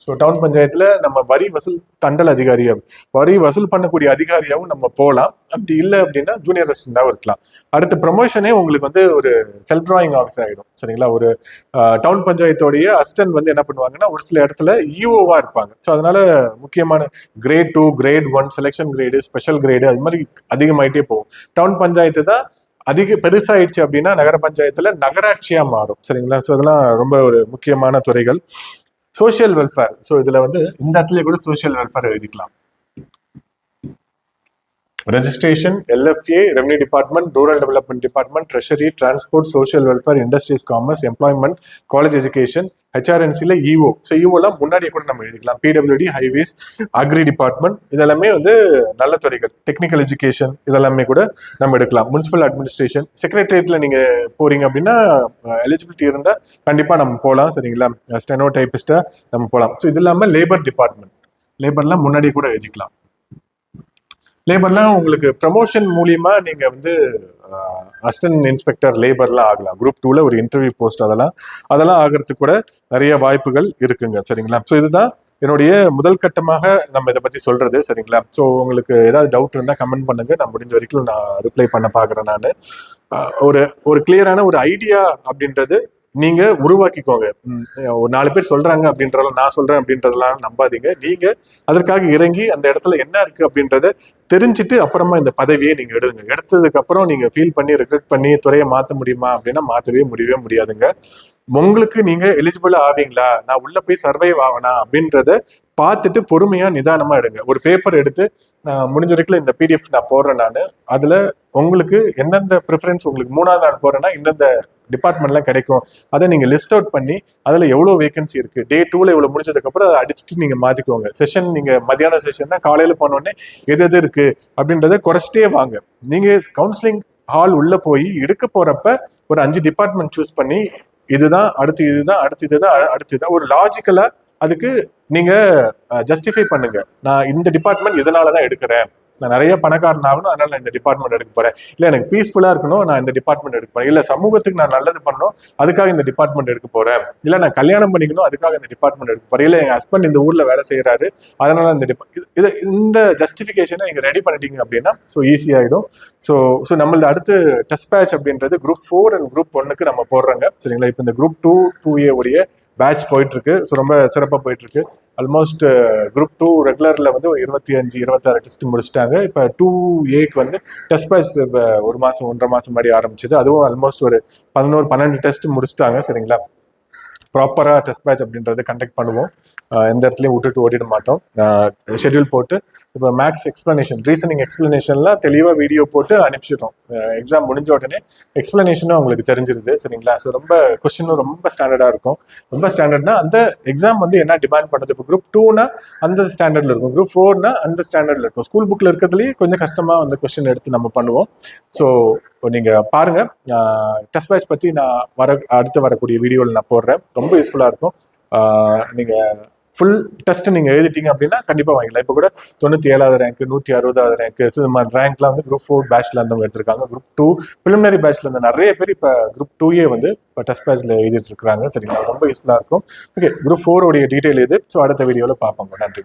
ஸோ டவுன் பஞ்சாயத்துல நம்ம வரி வசூல் தண்டல் அதிகாரியா, வரி வசூல் பண்ணக்கூடிய அதிகாரியாவும் நம்ம போகலாம். அப்படி இல்லை அப்படின்னா ஜூனியர் அசிஸ்டண்டாகவும் இருக்கலாம். அடுத்த ப்ரமோஷனே உங்களுக்கு வந்து ஒரு செல்ஃப் டிராயிங் ஆஃபீஸர் ஆகிடும். சரிங்களா? ஒரு டவுன் பஞ்சாயத்தோடைய அசிஸ்டன்ட் வந்து என்ன பண்ணுவாங்கன்னா ஒரு சில இடத்துல இஓவா இருப்பாங்க. ஸோ அதனால முக்கியமான grade 2, grade 1, selection grade, special grade அது மாதிரி அதிகமாயிட்டே போகும். டவுன் பஞ்சாயத்து தான் அதிக பெருசாயிடுச்சு அப்படின்னா நகர பஞ்சாயத்துல நகராட்சியா மாறும். சரிங்களா? ஸோ அதெல்லாம் ரொம்ப ஒரு முக்கியமான துறைகள். Social welfare. ஸோ இதுல வந்து இந்த இடத்துல கூட சோசியல் வெல்ஃபேர் எழுதிக்கலாம். Registration, LFA, revenue department, rural development department, treasury, transport, social welfare, industries, commerce, employment, college education, ஹெச்ஆர்என்சில இஓ. ஸோ இஓலாம் முன்னாடியே கூட நம்ம எழுதிக்கலாம். பிடபிள்யூடி, ஹைவேஸ், அக்ரி டிபார்ட்மெண்ட் இதெல்லாமே வந்து நல்ல துறைகள். டெக்னிக்கல் எஜுகேஷன் இதெல்லாமே கூட நம்ம எடுக்கலாம். முனிசிபல் அட்மினிஸ்ட்ரேஷன், செக்ரட்டரியேட்ல நீங்க போறீங்க அப்படின்னா எலிஜிபிலிட்டி இருந்தா கண்டிப்பா நம்ம போகலாம். சரிங்களா? ஸ்டெனோ டைபிஸ்டா நம்ம போகலாம். ஸோ இது இல்லாமல் லேபர் டிபார்ட்மெண்ட், லேபர்லாம் முன்னாடியே கூட எழுதிக்கலாம். லேபர்லாம் உங்களுக்கு ப்ரமோஷன் மூலியமா நீங்க வந்து அசிஸ்டன்ட் இன்ஸ்பெக்டர் லேபர்லாம் ஆகலாம். குரூப் 2ல ஒரு இன்டர்வியூ போஸ்ட் அதெல்லாம் ஆகிறதுக்கு கூட நிறைய வாய்ப்புகள் இருக்குங்க. சரிங்களா? ஸோ இதுதான் என்னுடைய முதல் கட்டமாக நம்ம இதை பத்தி சொல்றது. சரிங்களா? ஸோ உங்களுக்கு ஏதாவது டவுட் இருந்தா கமெண்ட் பண்ணுங்க. நான் முடிஞ்ச வரைக்கும் நான் ரிப்ளை பண்ண பாக்குறேன். நான் ஒரு கிளியரான ஒரு ஐடியா அப்படின்றது நீங்க உருவாக்கிக்கோங்க. ஒரு 4 பேர் சொல்றாங்க அப்படின்றதெல்லாம் நான் சொல்றேன் அப்படின்றதெல்லாம் நம்பாதீங்க. நீங்க அதற்காக இறங்கி அந்த இடத்துல என்ன இருக்கு அப்படின்றத தெரிஞ்சுட்டு அப்புறமா இந்த பதவியை நீங்க எடுங்க. எடுத்ததுக்கு அப்புறம் நீங்க ஃபீல் பண்ணி ரெக்ரெட் பண்ணி துறையை மாற்ற முடியுமா அப்படின்னா மாற்றவே முடியாதுங்க. உங்களுக்கு நீங்க எலிஜிபிளா ஆவீங்களா, நான் உள்ள போய் சர்வைவ் ஆகணும் அப்படின்றத பார்த்துட்டு பொறுமையா நிதானமா எடுங்க. ஒரு பேப்பர் எடுத்து முடிஞ்ச வரைக்கும் இந்த பிடிஎஃப் நான் போடுறேன். நான் அதுல உங்களுக்கு எந்தெந்த ப்ரிஃபரன்ஸ் உங்களுக்கு 3வது நாள் போறேன்னா இந்தந்த டிபார்ட்மெண்ட்லாம் கிடைக்கும் அதை நீங்க லிஸ்ட் அவுட் பண்ணி அதுல எவ்வளவு வேகன்சி இருக்கு, டே 2ல இவ்வளவு முடிஞ்சதுக்கு அப்புறம் அதை அடிச்சுட்டு நீங்க மாத்திக்கோங்க. செஷன் நீங்க மத்தியான செஷன்னா காலையில போனோடனே எது இருக்கு அப்படின்றத குறைச்சிட்டே வாங்க. நீங்க கவுன்சிலிங் ஹால் உள்ள போய் எடுக்க போறப்ப ஒரு 5 டிபார்ட்மெண்ட் சூஸ் பண்ணி இதுதான் அடுத்து, இதுதான் அடுத்து, இதுதான் ஒரு லாஜிக்கலா அதுக்கு நீங்க ஜஸ்டிஃபை பண்ணுங்க. நான் இந்த டிபார்ட்மெண்ட் இதனாலதான் எடுக்கிறேன், நான் நிறைய பணக்காரன் ஆகணும் அதனால நான் இந்த டிபார்ட்மெண்ட் எடுக்க போறேன், இல்ல எனக்கு பீஸ்ஃபுல்லா இருக்கணும் நான் இந்த டிபார்ட்மெண்ட் எடுக்க போறேன், இல்ல சமூகத்துக்கு நான் நல்லது பண்ணணும் அதுக்காக இந்த டிபார்ட்மெண்ட் எடுக்க போறேன், இல்ல நான் கல்யாணம் பண்ணிக்கணும் அதுக்காக இந்த டிபார்ட்மெண்ட் எடுக்க போறேன், இல்ல எங்க ஹஸ்பண்ட் இந்த ஊர்ல வேலை செய்யறாரு அதனால இந்த ஜஸ்டிபிகேஷனை நீங்க ரெடி பண்ணிட்டீங்க அப்படின்னா ஸோ ஈஸி ஆயிடும். ஸோ நம்மளது அடுத்து டெஸ்ட் பேட்ச் அப்படின்றது குரூப் 4 அண்ட் குரூப் 1க்கு நம்ம போடுறாங்க. சரிங்களா? இப்போ இந்த குரூப் 2, 2A உடைய பேட்ச் போயிட்டு இருக்கு. ஸோ ரொம்ப சிறப்பாக போயிட்டு இருக்கு. ஆல்மோஸ்ட் குரூப் 2 ரெகுலர்ல வந்து 25-26 டெஸ்ட் முடிச்சிட்டாங்க. இப்போ 2Aக்கு வந்து டெஸ்ட் பேட்ச் 1 மாசம் 1.5 மாசம் முன்னாடி ஆரம்பிச்சது. அதுவும் ஆல்மோஸ்ட் ஒரு 11-12 டெஸ்ட் முடிச்சிட்டாங்க. சரிங்களா? ப்ராப்பரா டெஸ்ட் பேட்ச் அப்படின்றத கண்டக்ட் பண்ணுவோம். எந்த இடத்துலையும் விட்டுட்டு ஓடிட மாட்டோம். ஷெட்யூல் போட்டு இப்போ மேக்ஸ் எக்ஸ்பிளனேஷன், ரீசனிங் எக்ஸ்பிளனேஷன்லாம் தெளிவாக வீடியோ போட்டு அனுப்பிச்சிடுறோம். எக்ஸாம் முடிஞ்ச உடனே எக்ஸ்பிளனேஷனும் உங்களுக்கு தெரிஞ்சிருது. சரிங்களா? ஸோ ரொம்ப கொஸ்டினும் ரொம்ப ஸ்டாண்டர்டாக இருக்கும். ரொம்ப ஸ்டாண்டர்ட்னா அந்த எக்ஸாம் வந்து என்ன டிமாண்ட் பண்ணுது, இப்போ குரூப் 2னா அந்த ஸ்டாண்டர்ட்ல இருக்கும், குரூப் 4னா அந்த ஸ்டாண்டர்ட்ல இருக்கும். ஸ்கூல் புக்கில் இருக்கிறதுலேயே கொஞ்சம் கஷ்டமாக அந்த கொஸ்டின் எடுத்து நம்ம பண்ணுவோம். ஸோ நீங்கள் பாருங்க, டெஸ்ட் பேட்ச் பற்றி நான் அடுத்து வரக்கூடிய வீடியோவில் நான் போடுறேன். ரொம்ப யூஸ்ஃபுல்லாக இருக்கும். நீங்கள் ஃபுல் டெஸ்ட் நீங்க எழுதிட்டீங்க அப்படின்னா கண்டிப்பா வாங்கிக்கலாம். இப்போ கூட 97வது ரேங்க், 160வது ரேங்க், ரேங்க்லாம் வந்து குரூப் 4 பேட்ச்ல இருந்தவங்க எடுத்திருக்காங்க. குரூப் 2 பிலிமினரி பேட்ச்ல இருந்த நிறைய பேர் இப்போ குரூப் 2A வந்து இப்போ டெஸ்ட் பேட்ச்ல எழுதிட்டு இருக்காங்க. சரிங்களா? ரொம்ப யூஸ்ஃபுல்லா இருக்கும். ஓகே, குரூப் 4 உடைய டீடைல் இது. ஸோ அடுத்த வீடியோவில் பார்ப்போம். நன்றி.